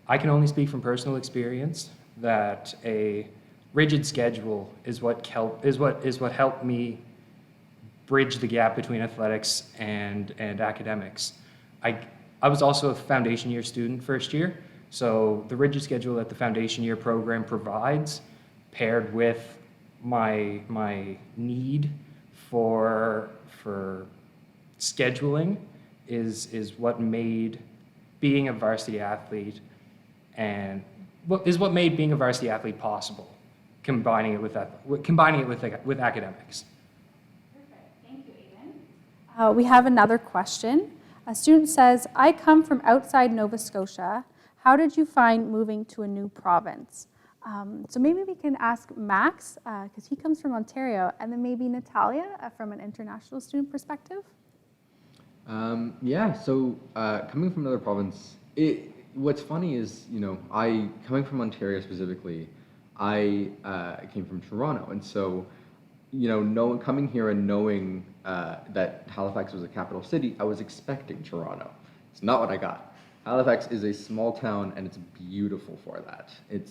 I can only speak from personal experience that a rigid schedule is what helped me bridge the gap between athletics and academics. I was also a foundation year student first year, so the rigid schedule that the foundation year program provides, paired with my need for scheduling is what made being a varsity athlete possible, combining it with academics. Perfect. Thank you, Aiden. We have another question. A student says, I come from outside Nova Scotia. How did you find moving to a new province? So maybe we can ask Max, because he comes from Ontario, and then maybe Natalia from an international student perspective. Yeah, so coming from another province, what's funny is, coming from Ontario specifically, I came from Toronto, and so, coming here and knowing that Halifax was a capital city, I was expecting Toronto. It's not what I got. Halifax is a small town, and it's beautiful for that. It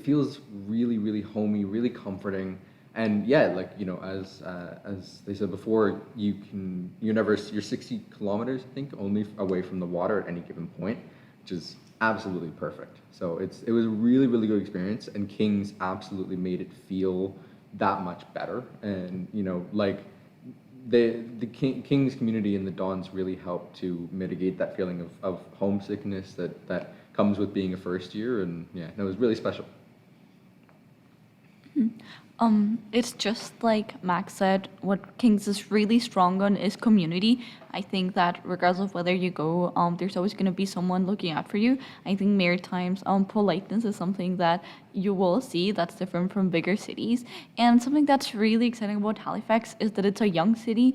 feels really, really homey, really comforting. And yeah, like, as they said before, you're 60 kilometers, I think, only away from the water at any given point, which is absolutely perfect. So it was a really, really good experience, and Kings absolutely made it feel that much better. And, like, Kings community and the Dons really helped to mitigate that feeling of homesickness that comes with being a first year. And yeah, it was really special. It's just like Max said, what Kings is really strong on is community. I think that regardless of whether you go, there's always going to be someone looking out for you. I think Maritime's politeness is something that you will see that's different from bigger cities. And something that's really exciting about Halifax is that it's a young city.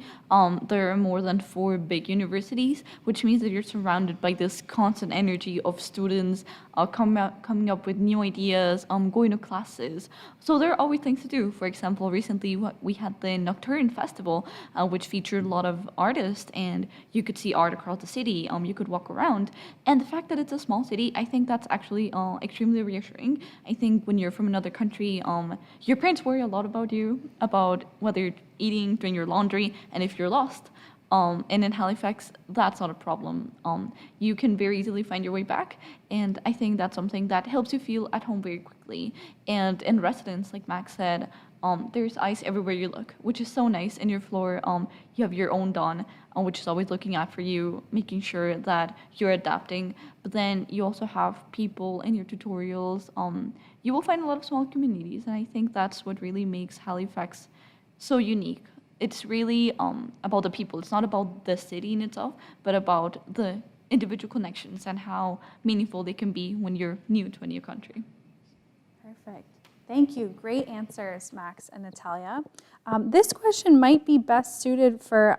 There are more than 4 big universities, which means that you're surrounded by this constant energy of students coming up with new ideas, going to classes. So there are always things to do. For example, recently we had the Nocturne Festival, which featured a lot of artists, and you could see art across the city. You could walk around. And the fact that it's a small city, I think that's actually extremely reassuring. I think when you're from another country, your parents worry a lot about you, about whether you're eating, doing your laundry, and if you're lost. And in Halifax, that's not a problem. You can very easily find your way back, and I think that's something that helps you feel at home very quickly. And in residence, like Max said, there's ice everywhere you look, which is so nice. In your floor, you have your own Don, which is always looking out for you, making sure that you're adapting. But then you also have people in your tutorials. You will find a lot of small communities, and I think that's what really makes Halifax so unique. It's really about the people. It's not about the city in itself, but about the individual connections and how meaningful they can be when you're new to a new country. Perfect. Thank you. Great answers, Max and Natalia. This question might be best suited for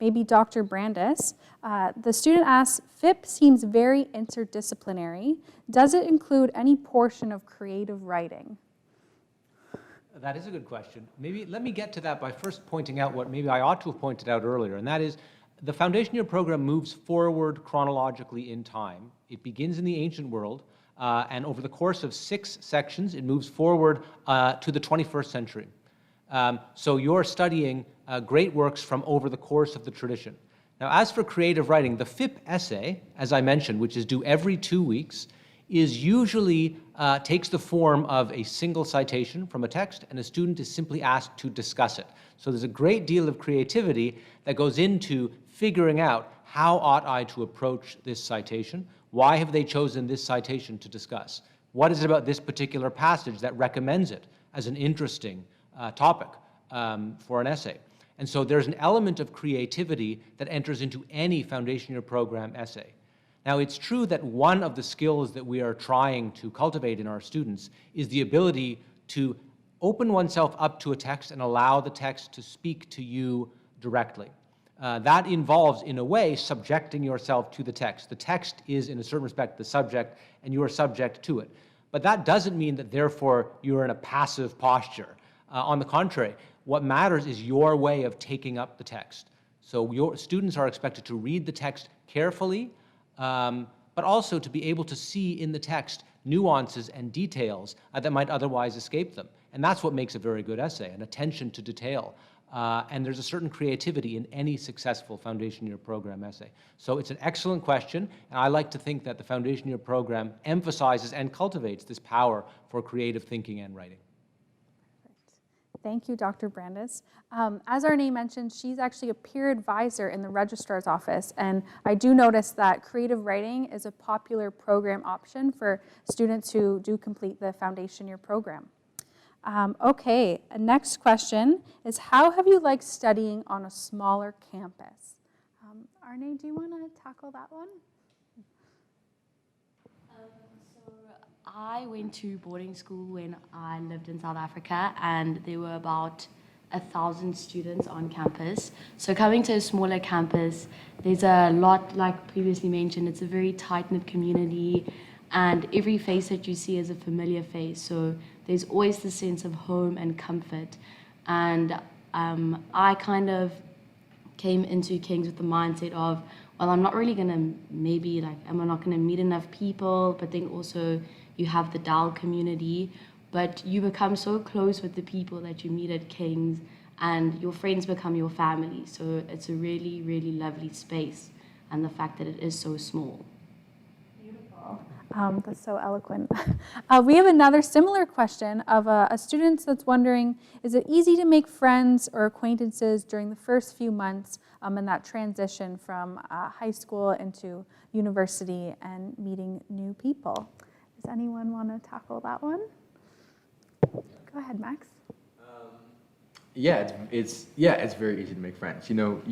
maybe Dr. Brandis. The student asks, FIP seems very interdisciplinary. Does it include any portion of creative writing? That is a good question. Maybe let me get to that by first pointing out what maybe I ought to have pointed out earlier, and that is the foundation year program moves forward chronologically in time. It begins in the ancient world, and over the course of 6 sections, it moves forward to the 21st century. So you're studying great works from over the course of the tradition. Now, as for creative writing, the FIP essay, as I mentioned, which is due every 2 weeks, is usually takes the form of a single citation from a text, and a student is simply asked to discuss it. So there's a great deal of creativity that goes into figuring out how ought I to approach this citation? Why have they chosen this citation to discuss? What is it about this particular passage that recommends it as an interesting topic for an essay? And so there's an element of creativity that enters into any foundation year program essay. Now, it's true that one of the skills that we are trying to cultivate in our students is the ability to open oneself up to a text and allow the text to speak to you directly. That involves, in a way, subjecting yourself to the text. The text is, in a certain respect, the subject, and you are subject to it. But that doesn't mean that, therefore, you're in a passive posture. On the contrary, what matters is your way of taking up the text. So your students are expected to read the text carefully, but also to be able to see in the text nuances and details that might otherwise escape them. And that's what makes a very good essay, an attention to detail. And there's a certain creativity in any successful foundation year program essay. So it's an excellent question, and I like to think that the foundation year program emphasizes and cultivates this power for creative thinking and writing. Thank you, Dr. Brandis. As Arne mentioned, she's actually a peer advisor in the registrar's office, and I do notice that creative writing is a popular program option for students who do complete the foundation year program. Okay, next question is, how have you liked studying on a smaller campus? Arne, do you want to tackle that one? I went to boarding school when I lived in South Africa, and there were about 1,000 students on campus. So coming to a smaller campus, there's a lot, like previously mentioned, it's a very tight-knit community, and every face that you see is a familiar face. So there's always this sense of home and comfort. And I kind of came into King's with the mindset of, well, I'm not really gonna maybe like, am I not gonna meet enough people? But then also you have the DAL community, but you become so close with the people that you meet at King's, and your friends become your family. So it's a really, really lovely space, and the fact that it is so small. That's so eloquent. We have another similar question of a student that's wondering, is it easy to make friends or acquaintances during the first few months in that transition from high school into university and meeting new people? Does anyone want to tackle that one? Go ahead, Max. Yeah, it's very easy to make friends. You know,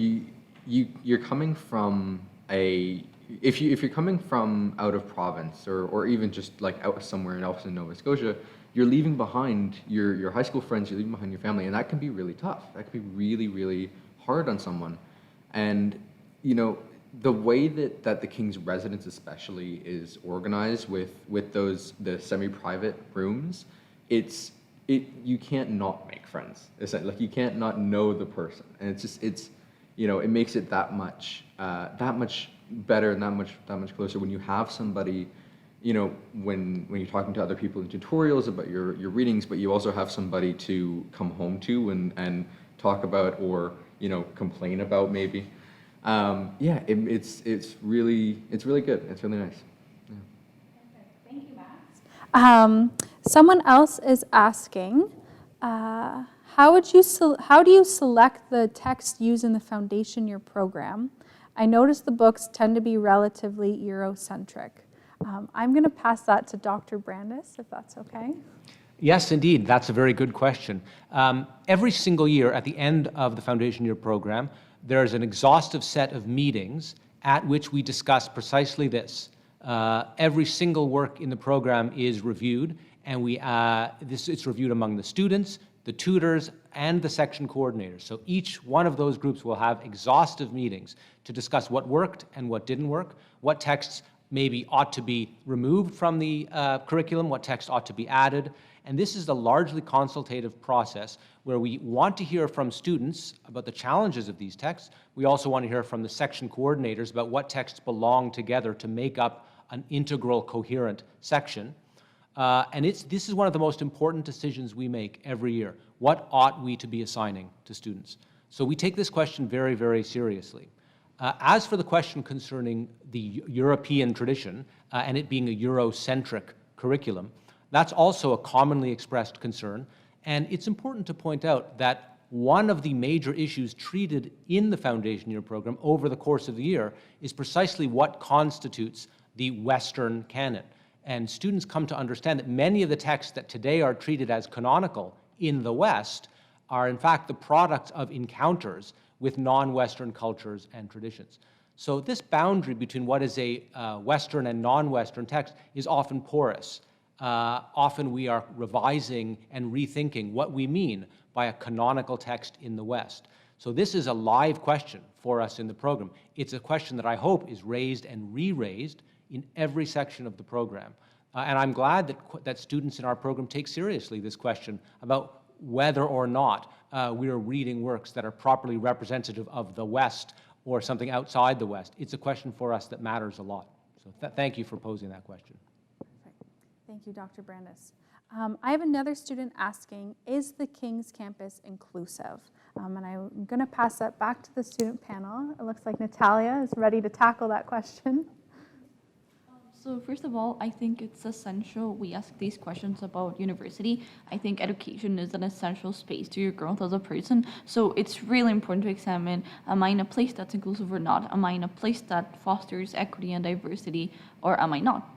you're coming from if you're coming from out of province or even just like out somewhere else in Nova Scotia, you're leaving behind your high school friends, you're leaving behind your family, and that can be really tough. That can be really, really hard on someone. And you know, the way that the King's residence especially is organized with the semi-private rooms, you can't not make friends. It's like you can't not know the person, and it's you know, it makes it that much better and that much closer when you have somebody, you know, when you're talking to other people in tutorials about your readings, but you also have somebody to come home to and talk about, or you know, complain about maybe. Yeah, it's really good. It's really nice. Yeah. Thank you, Max. Someone else is asking, how do you select the text used in the foundation year program? I noticed the books tend to be relatively Eurocentric. I'm going to pass that to Dr. Brandis, if that's okay. Yes, indeed. That's a very good question. Every single year at the end of the foundation year program, there's an exhaustive set of meetings at which we discuss precisely this. Every single work in the program is reviewed, and it's reviewed among the students, the tutors, and the section coordinators. So each one of those groups will have exhaustive meetings to discuss what worked and what didn't work, what texts maybe ought to be removed from the curriculum, what text ought to be added. And this is a largely consultative process where we want to hear from students about the challenges of these texts. We also want to hear from the section coordinators about what texts belong together to make up an integral, coherent section. And this is one of the most important decisions we make every year. What ought we to be assigning to students? So we take this question very, very seriously. As for the question concerning the European tradition and it being a Eurocentric curriculum, that's also a commonly expressed concern. And it's important to point out that one of the major issues treated in the foundation year program over the course of the year is precisely what constitutes the Western canon. And students come to understand that many of the texts that today are treated as canonical in the West are in fact the products of encounters with non-Western cultures and traditions. So this boundary between what is a Western and non-Western text is often porous. Often we are revising and rethinking what we mean by a canonical text in the West. So this is a live question for us in the program. It's a question that I hope is raised and re-raised in every section of the program. And I'm glad that students in our program take seriously this question about whether or not we are reading works that are properly representative of the West or something outside the West. It's a question for us that matters a lot. So thank you for posing that question. Thank you, Dr. Brandis. I have another student asking, is the King's campus inclusive? And I'm going to pass that back to the student panel. It looks like Natalia is ready to tackle that question. So first of all, I think it's essential we ask these questions about university. I think education is an essential space to your growth as a person. So it's really important to examine, am I in a place that's inclusive or not? Am I in a place that fosters equity and diversity, or am I not?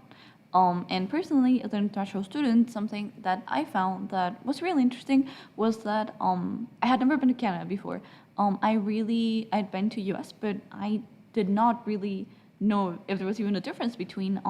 And personally, as an international student, something that I found that was really interesting was that I had never been to Canada before. I'd been to US, but I did not really know if there was even a difference between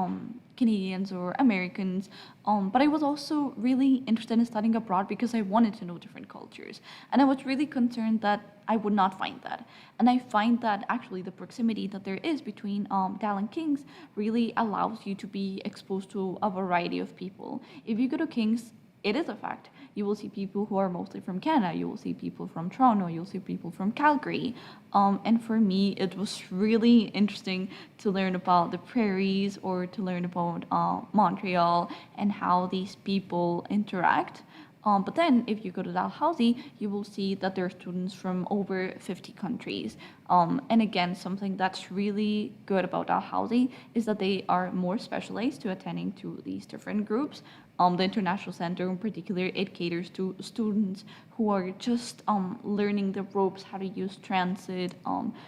Canadians or Americans. But I was also really interested in studying abroad because I wanted to know different cultures. And I was really concerned that I would not find that. And I find that actually the proximity that there is between Dal and King's really allows you to be exposed to a variety of people. If you go to King's, it is a fact. You will see people who are mostly from Canada. You will see people from Toronto. You'll see people from Calgary. And for me, it was really interesting to learn about the prairies or to learn about Montreal and how these people interact. But then if you go to Dalhousie, you will see that there are students from over 50 countries. And again, something that's really good about Dalhousie is that they are more specialized to attending to these different groups. The International Center in particular, it caters to students who are just learning the ropes, how to use transit.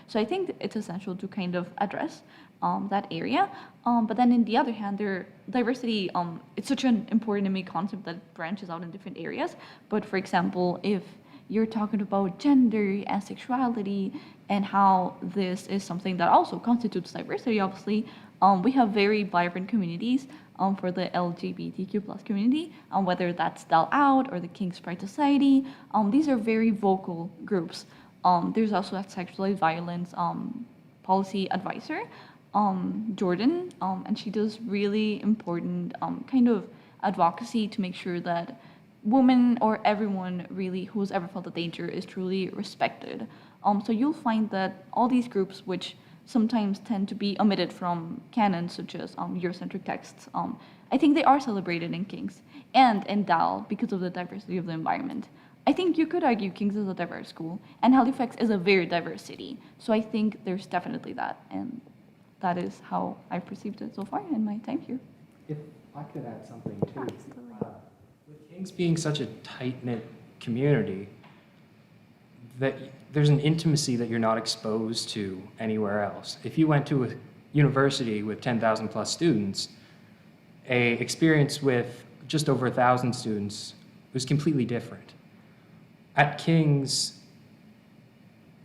So I think it's essential to kind of address that area. But then on the other hand, diversity, it's such an important to me concept that branches out in different areas. But for example, if you're talking about gender and sexuality and how this is something that also constitutes diversity, obviously, we have very vibrant communities for the LGBTQ plus community, whether that's Dal Out or the King's Pride Society. These are very vocal groups. There's also a sexualized violence policy advisor, Jordan, and she does really important kind of advocacy to make sure that women or everyone really who's ever felt a danger is truly respected. So you'll find that all these groups, which sometimes tend to be omitted from canons such as Eurocentric texts, I think they are celebrated in King's and in Dal because of the diversity of the environment. I think you could argue King's is a diverse school, and Halifax is a very diverse city. So I think there's definitely that, and that is how I perceived it so far in my time here. If I could add something too. Absolutely. With King's being such a tight-knit community, that there's an intimacy that you're not exposed to anywhere else. If you went to a university with 10,000 plus students, a experience with just over 1,000 students was completely different. At King's,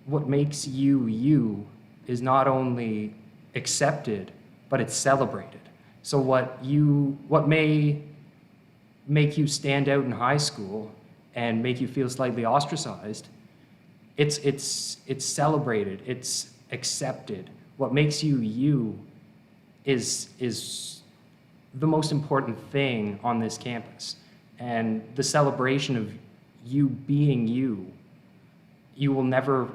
what makes you you is not only accepted, but it's celebrated. So what may make you stand out in high school and make you feel slightly ostracized, it's celebrated, it's accepted. What makes you you is the most important thing on this campus. And the celebration of you being you, you will never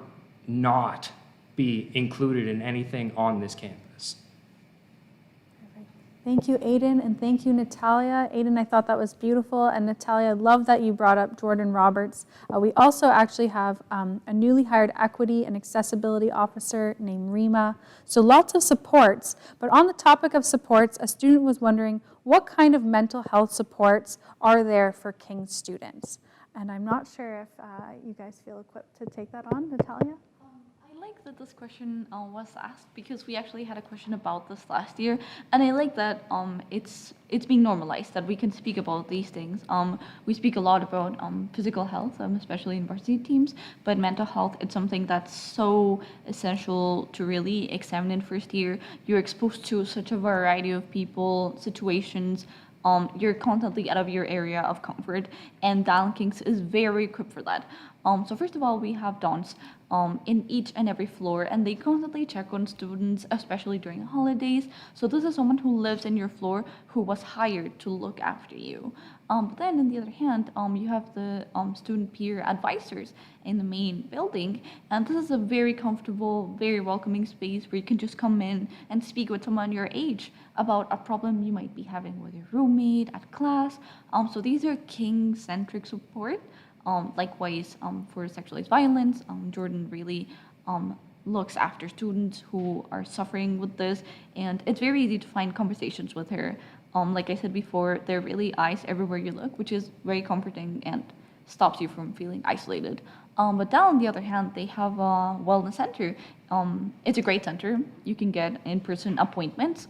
not be included in anything on this campus. Thank you, Aiden, and thank you, Natalia. Aiden, I thought that was beautiful, and Natalia, I love that you brought up Jordan Roberts. We also actually have a newly hired equity and accessibility officer named Rima. So lots of supports, but on the topic of supports, a student was wondering what kind of mental health supports are there for King's students? And I'm not sure if you guys feel equipped to take that on, Natalia? I like that this question was asked because we actually had a question about this last year, and I like that it's being normalized that we can speak about these things. We speak a lot about physical health, especially in varsity teams, but mental health, it's something that's so essential to really examine in first year. You're exposed to such a variety of people, situations. You're constantly out of your area of comfort, and Dal King's is very equipped for that. So first of all, we have dons in each and every floor, and they constantly check on students, especially during holidays. So this is someone who lives in your floor who was hired to look after you. But then on the other hand, you have the student peer advisors in the main building, and this is a very comfortable, very welcoming space where you can just come in and speak with someone your age about a problem you might be having with your roommate at class. So these are King-centric support. Likewise, for sexualized violence, Jordan really looks after students who are suffering with this, and it's very easy to find conversations with her. Like I said before, there are really eyes everywhere you look, which is very comforting and stops you from feeling isolated. But Dal, on the other hand, they have a wellness center. It's a great center. You can get in-person appointments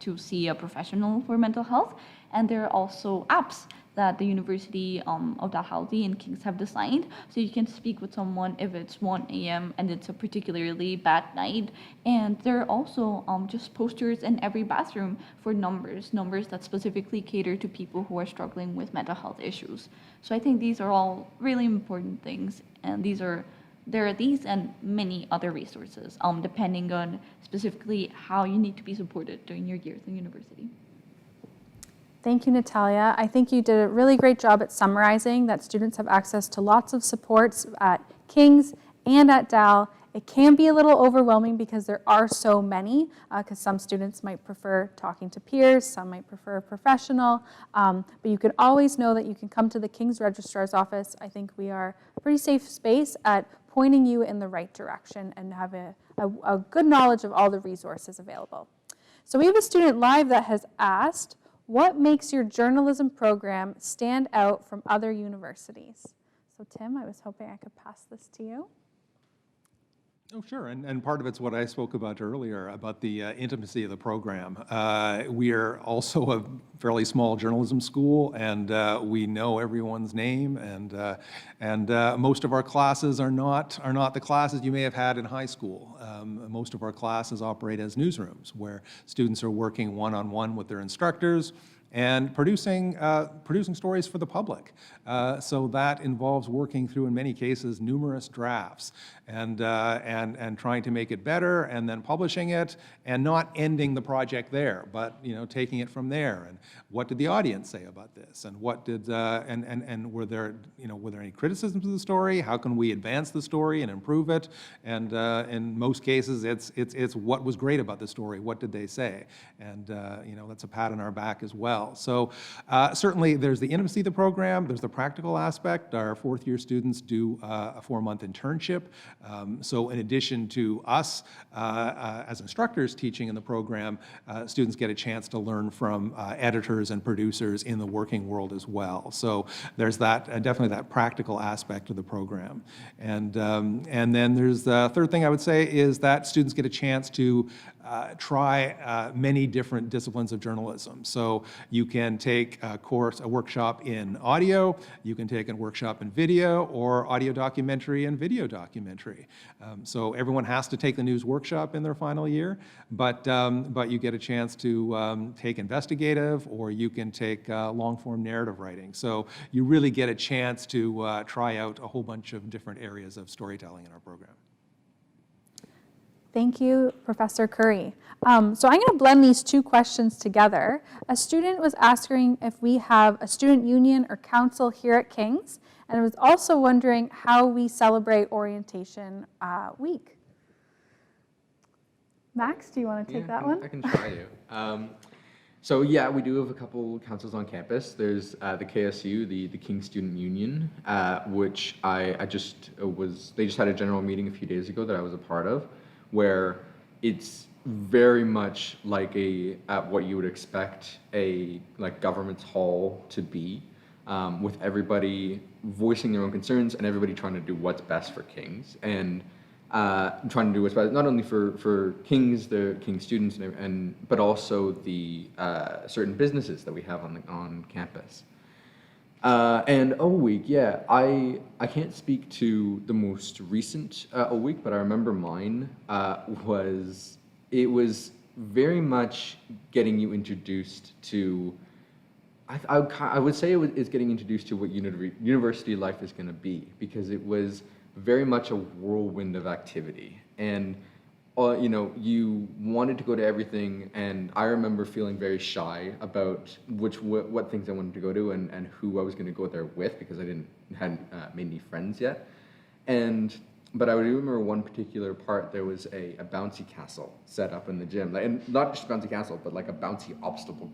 to see a professional for mental health, and there are also apps that the University of Dalhousie and King's have designed. So you can speak with someone if it's 1 a.m. and it's a particularly bad night. And there are also just posters in every bathroom for numbers that specifically cater to people who are struggling with mental health issues. So I think these are all really important things, and there are these and many other resources, depending on specifically how you need to be supported during your years in university. Thank you, Natalia. I think you did a really great job at summarizing that students have access to lots of supports at King's and at Dal. It can be a little overwhelming because there are so many, because some students might prefer talking to peers, some might prefer a professional, but you can always know that you can come to the King's Registrar's Office. I think we are a pretty safe space at pointing you in the right direction and have a good knowledge of all the resources available. So we have a student live that has asked, what makes your journalism program stand out from other universities? So Tim, I was hoping I could pass this to you. Oh, sure, and part of it's what I spoke about earlier, about the intimacy of the program. We are also a fairly small journalism school, and we know everyone's name, and most of our classes are not the classes you may have had in high school. Most of our classes operate as newsrooms, where students are working one-on-one with their instructors, and producing stories for the public. So that involves working through, in many cases, numerous drafts and trying to make it better, and then publishing it, and not ending the project there, but taking it from there. And what did the audience say about this? And what did and were there any criticisms of the story? How can we advance the story and improve it? And in most cases, it's what was great about the story. What did they say? And that's a pat on our back as well. So certainly there's the intimacy of the program, there's the practical aspect. Our fourth-year students do a 4-month internship. So in addition to us as instructors teaching in the program, students get a chance to learn from editors and producers in the working world as well. So there's that definitely that practical aspect of the program. And then there's the third thing I would say is that students get a chance to try many different disciplines of journalism. So you can take a workshop in audio, you can take a workshop in video, or audio documentary and video documentary. So everyone has to take the news workshop in their final year, but you get a chance to take investigative, or you can take long-form narrative writing. So you really get a chance to try out a whole bunch of different areas of storytelling in our program. Thank you, Professor Curry. So I'm going to blend these two questions together. A student was asking if we have a student union or council here at King's, and I was also wondering how we celebrate Orientation Week. Max, do you want to take that one? I can try to. So yeah, we do have a couple councils on campus. There's the KSU, the King Student Union, which they just had a general meeting a few days ago that I was a part of, where it's very much like what you would expect a government's hall to be, with everybody voicing their own concerns and everybody trying to do what's best for Kings, and trying to do what's best not only for Kings, the King students, but also the certain businesses that we have on campus. And O Week, yeah, I can't speak to the most recent O Week, but I remember mine was very much getting you introduced to, I would say it's getting introduced to what university life is going to be, because it was very much a whirlwind of activity. And you wanted to go to everything, and I remember feeling very shy about what things I wanted to go to and who I was going to go there with, because I hadn't made any friends yet. But I do remember one particular part. There was a bouncy castle set up in the gym, and not just a bouncy castle, but like a bouncy obstacle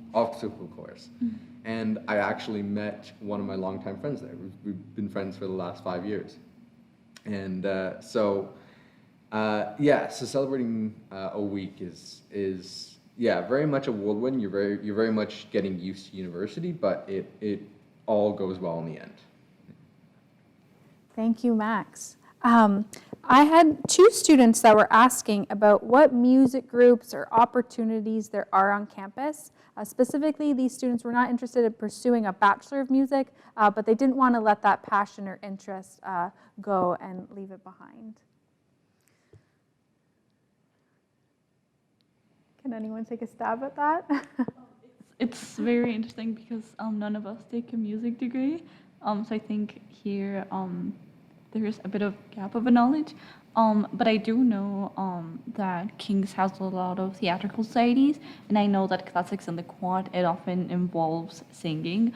course. Mm-hmm. And I actually met one of my longtime friends there. We've been friends for the last 5 years, and so celebrating a week is very much a whirlwind. You're very much getting used to university, but it all goes well in the end. Thank you, Max. I had two students that were asking about what music groups or opportunities there are on campus. Specifically, these students were not interested in pursuing a Bachelor of Music, but they didn't want to let that passion or interest go and leave it behind. Can anyone take a stab at that? It's very interesting because none of us take a music degree. So I think here there's a bit of gap of knowledge. But I do know that King's has a lot of theatrical societies, and I know that Classics in the Quad, it often involves singing.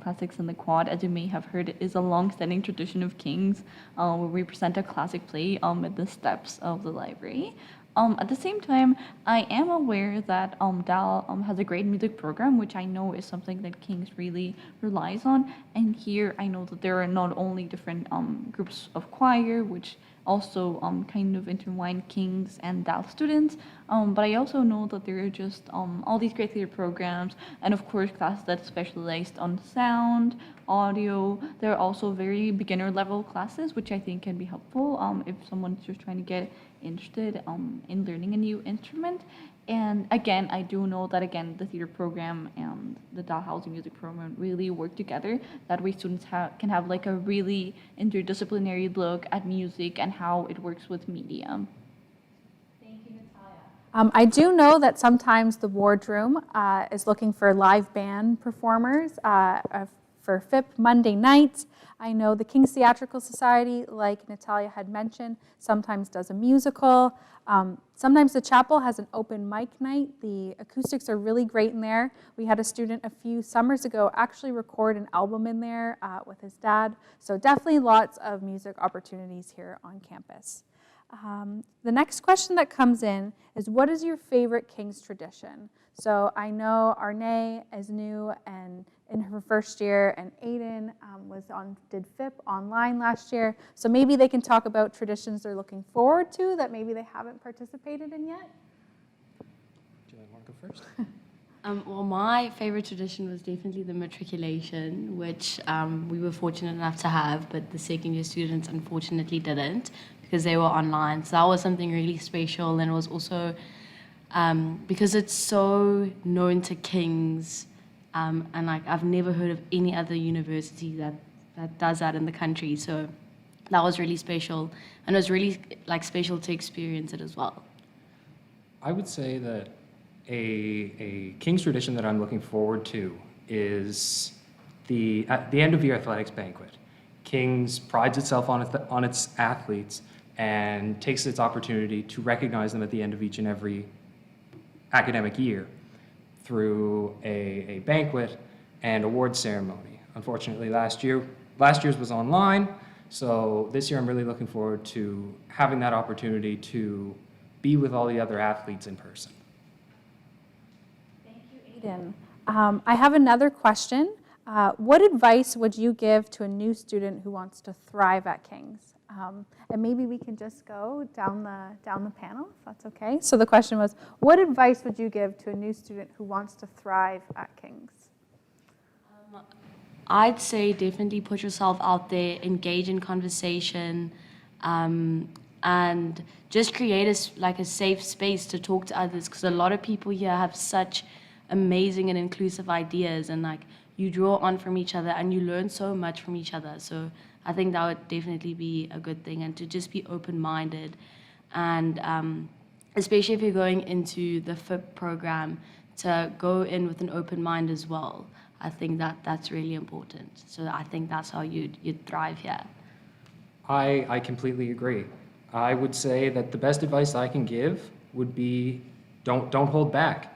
Classics in the Quad, as you may have heard, is a long-standing tradition of King's, where we present a classic play at the steps of the library. At the same time, I am aware that DAL has a great music program, which I know is something that King's really relies on. And here I know that there are not only different groups of choir, which also kind of intertwine King's and DAL students, but I also know that there are just all these great theater programs, and of course classes that specialized on sound, audio. There are also very beginner level classes, which I think can be helpful if someone's just trying to get interested in learning a new instrument. And again, I do know that the theater program and the Dalhousie music program really work together. That way students can have like a really interdisciplinary look at music and how it works with media. Thank you, Natalia. I do know that sometimes the wardroom is looking for live band performers for FIP Monday nights. I know the King's Theatrical Society, like Natalia had mentioned, sometimes does a musical. Sometimes the chapel has an open mic night. The acoustics are really great in there. We had a student a few summers ago actually record an album in there with his dad. So definitely lots of music opportunities here on campus. The next question that comes in is, what is your favorite King's tradition? So I know Arne is new and in her first year, and Aiden did FIP online last year. So maybe they can talk about traditions they're looking forward to that maybe they haven't participated in yet. Do you want to go first? Well, my favorite tradition was definitely the matriculation, which we were fortunate enough to have, but the second year students unfortunately didn't because they were online. So that was something really special, and it was also because it's so known to King's, and like I've never heard of any other university that does that in the country. So that was really special, and it was really like special to experience it as well. I would say that a King's tradition that I'm looking forward to is at the end of year athletics banquet. King's prides itself on its athletes and takes its opportunity to recognize them at the end of each and every academic year through a banquet and awards ceremony. Unfortunately, last year's was online, so this year I'm really looking forward to having that opportunity to be with all the other athletes in person. Thank you, Aiden. I have another question. What advice would you give to a new student who wants to thrive at King's? And maybe we can just go down the panel, if that's okay. So the question was, what advice would you give to a new student who wants to thrive at King's? I'd say definitely put yourself out there, engage in conversation, and just create a safe space to talk to others, because a lot of people here have such amazing and inclusive ideas, and like you draw on from each other and you learn so much from each other. So I think that would definitely be a good thing, and to just be open-minded, and especially if you're going into the FIP program, to go in with an open mind as well. I think that's really important. So I think that's how you'd thrive here. I completely agree. I would say that the best advice I can give would be don't hold back.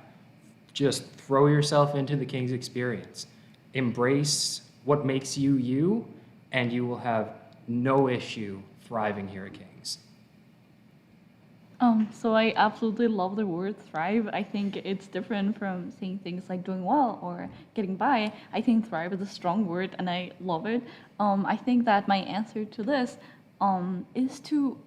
Just throw yourself into the King's experience. Embrace what makes you you, and you will have no issue thriving here at King's. So I absolutely love the word thrive. I think it's different from saying things like doing well or getting by. I think thrive is a strong word, and I love it. I think that my answer to this is to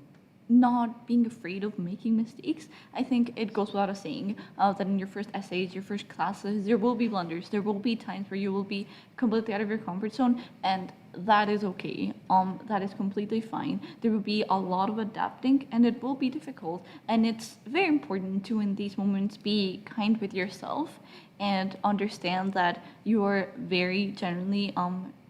not being afraid of making mistakes. I think it goes without saying that in your first essays, your first classes, there will be blunders. There will be times where you will be completely out of your comfort zone, and that is okay. That is completely fine. There will be a lot of adapting, and it will be difficult. And it's very important to, in these moments, be kind with yourself and understand that you are very generally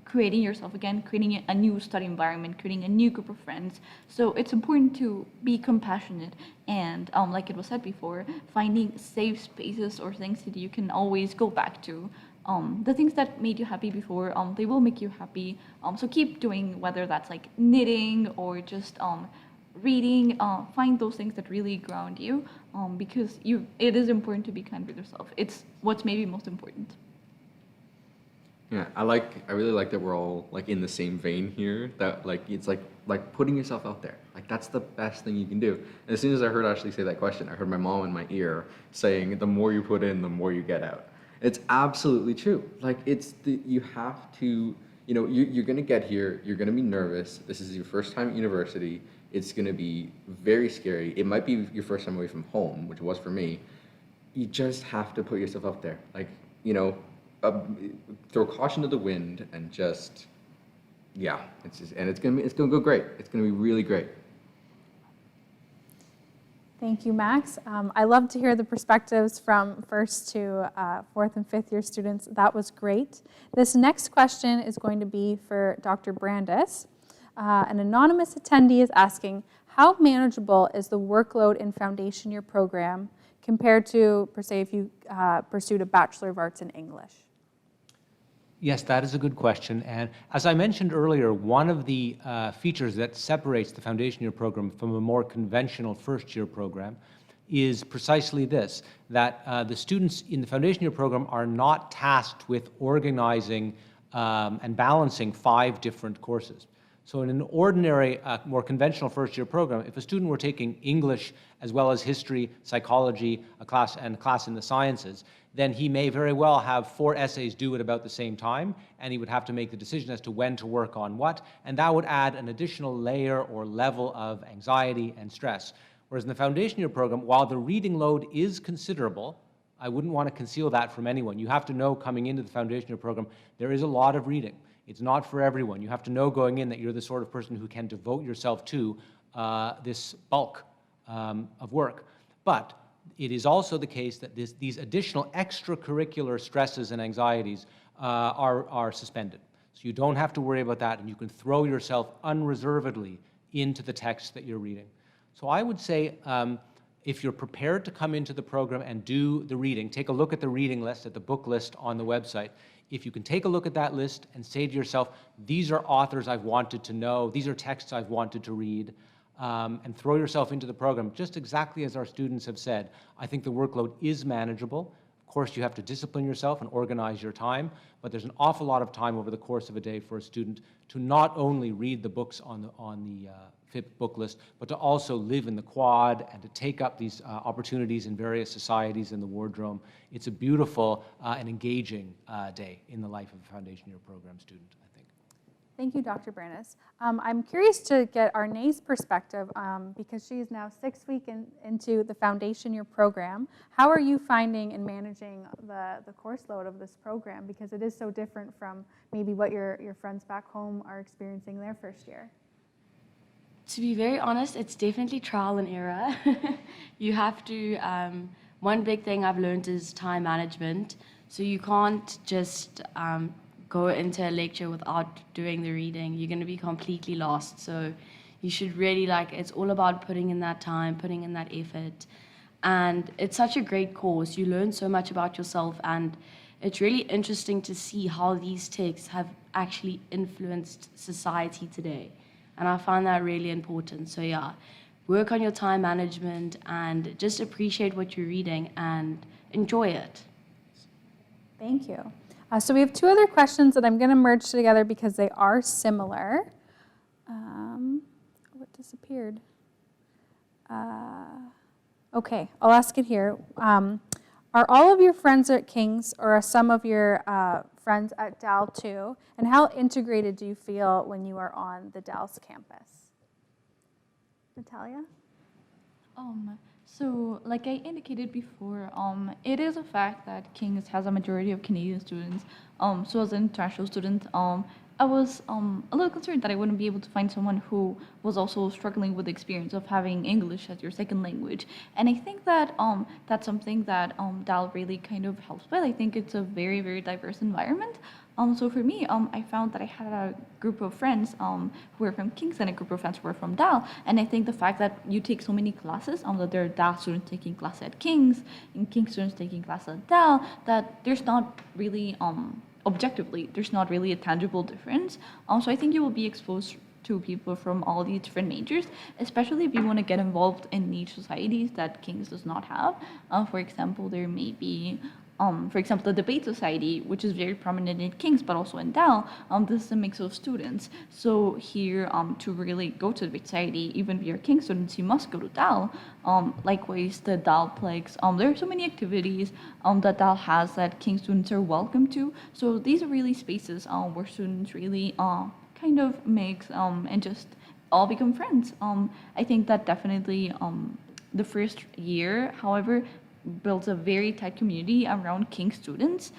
creating yourself again, creating a new study environment, creating a new group of friends. So it's important to be compassionate and, like it was said before, finding safe spaces or things that you can always go back to. The things that made you happy before, they will make you happy. So keep doing, whether that's like knitting or just reading. Find those things that really ground you, because it is important to be kind with yourself. It's what's maybe most important. Yeah, I really like that we're all like in the same vein here. That like it's like putting yourself out there. Like that's the best thing you can do. And as soon as I heard Ashley say that question, I heard my mom in my ear saying, "The more you put in, the more you get out." It's absolutely true. Like you have to, you're gonna get here. You're gonna be nervous. This is your first time at university. It's gonna be very scary. It might be your first time away from home, which it was for me. You just have to put yourself out there. Like throw caution to the wind and just, yeah, it's gonna go great. It's gonna be really great. Thank you, Max. I love to hear the perspectives from first to fourth and fifth year students. That was great. This next question is going to be for Dr. Brandis. An anonymous attendee is asking, how manageable is the workload in foundation year program compared to, per se, if you pursued a Bachelor of Arts in English? Yes, that is a good question. And as I mentioned earlier, one of the features that separates the foundation year program from a more conventional first year program is precisely this, that the students in the foundation year program are not tasked with organizing and balancing 5 different courses. So in an ordinary, more conventional first year program, if a student were taking English as well as history, psychology, a class in the sciences, then he may very well have 4 essays due at about the same time, and he would have to make the decision as to when to work on what, and that would add an additional layer or level of anxiety and stress. Whereas in the foundation year program, while the reading load is considerable, I wouldn't want to conceal that from anyone. You have to know coming into the foundation year program, there is a lot of reading. It's not for everyone. You have to know going in that you're the sort of person who can devote yourself to this bulk of work. But it is also the case that these additional extracurricular stresses and anxieties are suspended. So you don't have to worry about that, and you can throw yourself unreservedly into the text that you're reading. So I would say if you're prepared to come into the program and do the reading, take a look at the reading list, at the book list on the website. If you can take a look at that list and say to yourself, these are authors I've wanted to know, these are texts I've wanted to read, and throw yourself into the program, just exactly as our students have said, I think the workload is manageable. Of course, you have to discipline yourself and organize your time, but there's an awful lot of time over the course of a day for a student to not only read the books on the FIP book list, but to also live in the quad and to take up these opportunities in various societies in the wardroom. It's a beautiful and engaging day in the life of a foundation year program student, I think. Thank you, Dr. Brandis. I'm curious to get Arne's perspective because she is now 6 weeks into the foundation year program. How are you finding and managing the course load of this program? Because it is so different from maybe what your friends back home are experiencing their first year. To be very honest, it's definitely trial and error. You have to, one big thing I've learned is time management. So you can't just go into a lecture without doing the reading. You're going to be completely lost. So you should really it's all about putting in that time, putting in that effort. And it's such a great course. You learn so much about yourself, and it's really interesting to see how these texts have actually influenced society today. And I find that really important. So yeah, work on your time management and just appreciate what you're reading and enjoy it. Thank you. So we have 2 other questions that I'm going to merge together because they are similar. What disappeared? Okay, I'll ask it here. Are all of your friends at King's, or are some of your friends at Dal too? And how integrated do you feel when you are on the Dal's campus? Natalia? So, like I indicated before, it is a fact that King's has a majority of Canadian students. So as an international student, I was a little concerned that I wouldn't be able to find someone who was also struggling with the experience of having English as your second language. And I think that that's something that DAL really kind of helps with. I think it's a very, very diverse environment. So for me, I found that I had a group of friends who were from King's and a group of friends who were from DAL. And I think the fact that you take so many classes, that there are DAL students taking classes at King's and King's students taking classes at DAL, that there's not really, objectively, there's not really a tangible difference. So I think you will be exposed to people from all these different majors, especially if you want to get involved in niche societies that King's does not have. For example, there may be for example, the debate society, which is very prominent in King's, but also in DAL, this is a mix of students. So here, to really go to the debate society, even if you're King's students, you must go to DAL. Likewise, the DAL Plex, there are so many activities that DAL has that King's students are welcome to. So these are really spaces where students really kind of mix and just all become friends. I think that definitely the first year, however, builds a very tight community around King students.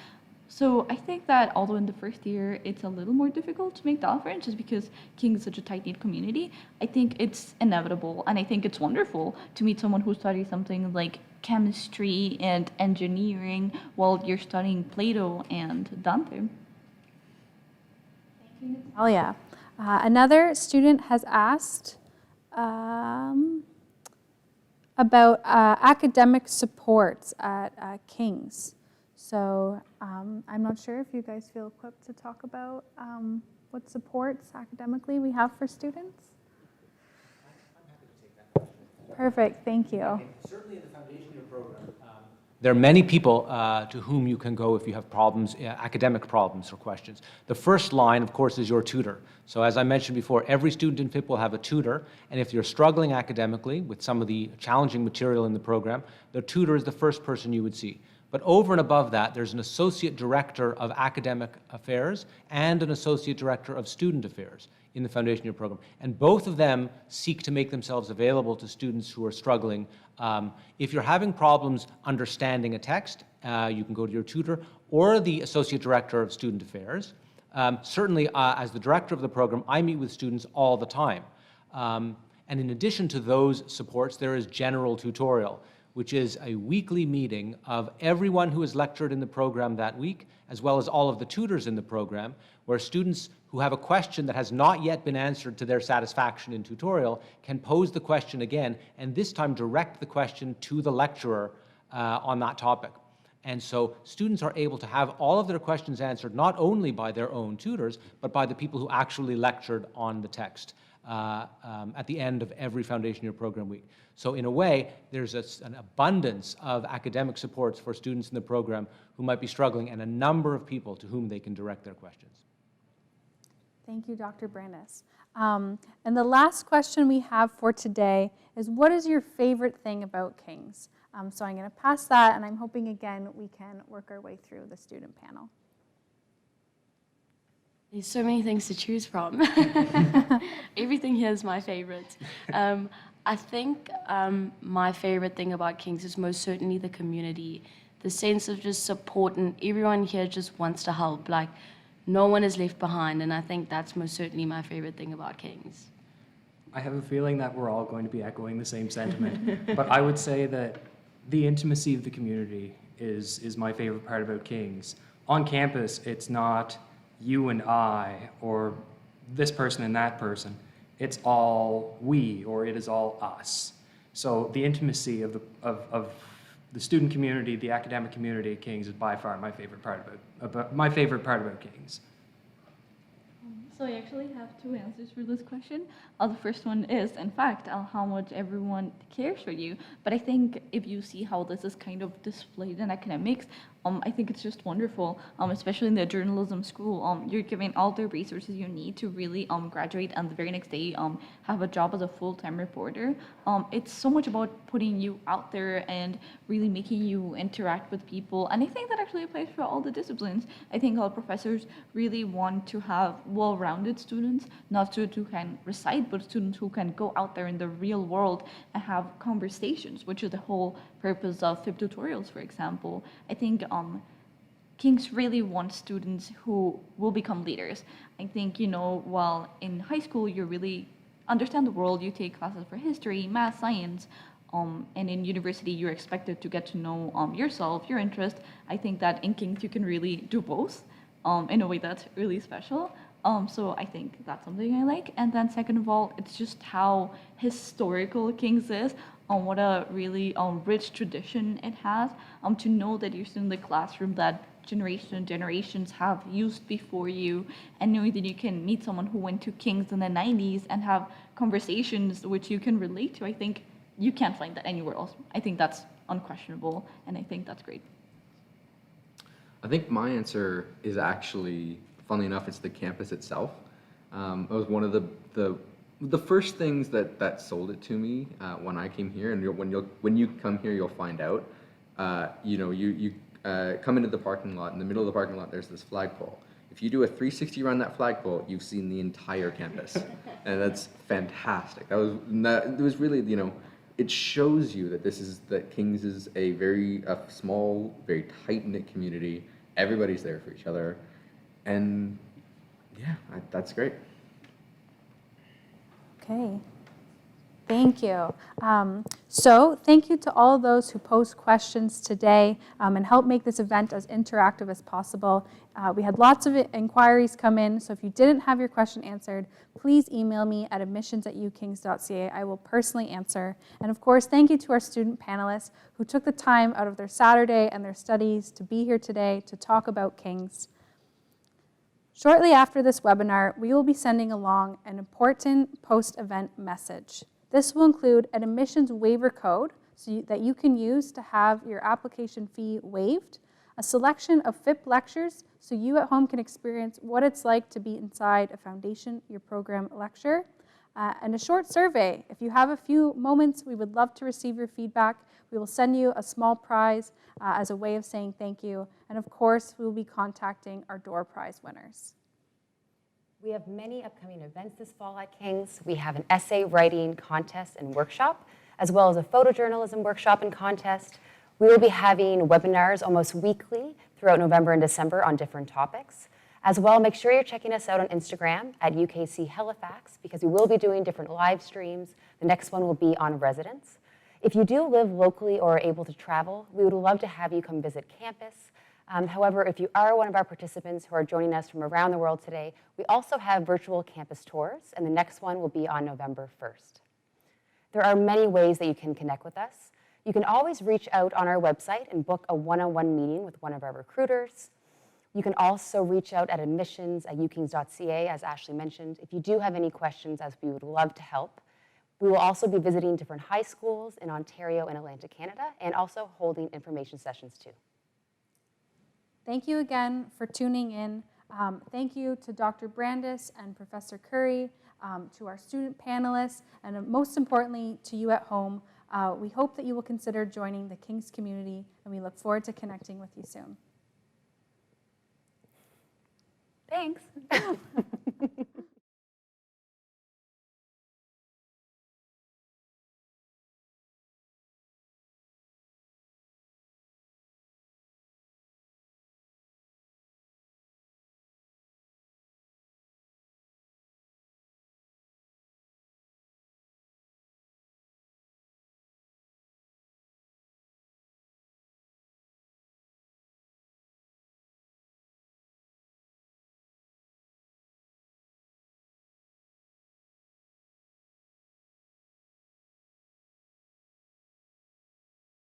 So I think that although in the first year it's a little more difficult to make DAL friends just because King is such a tight-knit community, I think it's inevitable and I think it's wonderful to meet someone who studies something like chemistry and engineering while you're studying Plato and Dante. Thank you, Natalia. Another student has asked about academic supports at King's. So I'm not sure if you guys feel equipped to talk about what supports academically we have for students. I'm happy to take that question. Perfect, thank you. Certainly in the foundation year program, there are many people to whom you can go if you have problems, academic problems or questions. The first line, of course, is your tutor. So as I mentioned before, every student in FIP will have a tutor, and if you're struggling academically with some of the challenging material in the program, the tutor is the first person you would see. But over and above that, there's an associate director of academic affairs and an associate director of student affairs in the foundation year program. And both of them seek to make themselves available to students who are struggling. If you're having problems understanding a text, you can go to your tutor or the associate director of student affairs. Certainly, as the director of the program, I meet with students all the time. And in addition to those supports, there is general tutorial, which is a weekly meeting of everyone who has lectured in the program that week, as well as all of the tutors in the program, where students who have a question that has not yet been answered to their satisfaction in tutorial can pose the question again, and this time direct the question to the lecturer on that topic. And so students are able to have all of their questions answered not only by their own tutors, but by the people who actually lectured on the text at the end of every foundation year program week. So in a way, there's an abundance of academic supports for students in the program who might be struggling and a number of people to whom they can direct their questions. Thank you, Dr. Brandis. And the last question we have for today is, what is your favorite thing about King's? So I'm going to pass that, and I'm hoping, again, we can work our way through the student panel. There's so many things to choose from. Everything here is my favorite. I think my favorite thing about King's is most certainly the community, the sense of just support, and everyone here just wants to help. Like, no one is left behind, and I think that's most certainly my favorite thing about King's. I have a feeling that we're all going to be echoing the same sentiment, but I would say that the intimacy of the community is my favorite part about King's. On campus, it's not you and I, or this person and that person. It's all we, or it is all us. So the intimacy of the student community, the academic community at King's is by far my favorite part about King's. So I actually have two answers for this question. The first one is, in fact, how much everyone cares for you. But I think if you see how this is kind of displayed in academics, I think it's just wonderful, especially in the journalism school. You're given all the resources you need to really graduate and the very next day have a job as a full-time reporter. It's so much about putting you out there and really making you interact with people. And I think that actually applies for all the disciplines. I think all professors really want to have well-rounded students, not students who can recite, but students who can go out there in the real world and have conversations, which is the whole purpose of FIB tutorials, for example. I think King's really wants students who will become leaders. I think, while in high school you really understand the world, you take classes for history, math, science, and in university you're expected to get to know yourself, your interest. I think that in King's you can really do both in a way that's really special. So I think that's something I like. And then second of all, it's just how historical King's is. What a really rich tradition it has. To know that you're still in the classroom that generations have used before you, and knowing that you can meet someone who went to King's in the 90s and have conversations which you can relate to. I think you can't find that anywhere else. I think that's unquestionable, and I think that's great. I think my answer is actually, funnily enough, it's the campus itself. It was one of the first things that sold it to me when I came here, and when you come here, you'll find out. You come into the parking lot. In the middle of the parking lot, there's this flagpole. If you do a 360 around that flagpole, you've seen the entire campus, and that's fantastic. It was really, it shows you that King's is a very small, very tight-knit community. Everybody's there for each other, and yeah, that's great. Okay, thank you. So thank you to all those who posed questions today and helped make this event as interactive as possible. We had lots of inquiries come in, so if you didn't have your question answered, please email me at admissions@ukings.ca. I will personally answer. And of course, thank you to our student panelists who took the time out of their Saturday and their studies to be here today to talk about King's. Shortly after this webinar, we will be sending along an important post-event message. This will include an admissions waiver code that you can use to have your application fee waived, a selection of FIP lectures so you at home can experience what it's like to be inside a foundation year program lecture, and a short survey. If you have a few moments, we would love to receive your feedback. We will send you a small prize as a way of saying thank you. And of course, we will be contacting our door prize winners. We have many upcoming events this fall at King's. We have an essay writing contest and workshop, as well as a photojournalism workshop and contest. We will be having webinars almost weekly throughout November and December on different topics. As well, make sure you're checking us out on Instagram at UKC Halifax, because we will be doing different live streams. The next one will be on residence. If you do live locally or are able to travel, we would love to have you come visit campus. However, if you are one of our participants who are joining us from around the world today, we also have virtual campus tours, and the next one will be on November 1st. There are many ways that you can connect with us. You can always reach out on our website and book a one-on-one meeting with one of our recruiters. You can also reach out at admissions@ukings.ca, as Ashley mentioned, if you do have any questions, as we would love to help. We will also be visiting different high schools in Ontario and Atlantic Canada, and also holding information sessions too. Thank you again for tuning in. Thank you to Dr. Brandis and Professor Curry, to our student panelists, and most importantly, to you at home. We hope that you will consider joining the King's community, and we look forward to connecting with you soon. Thanks.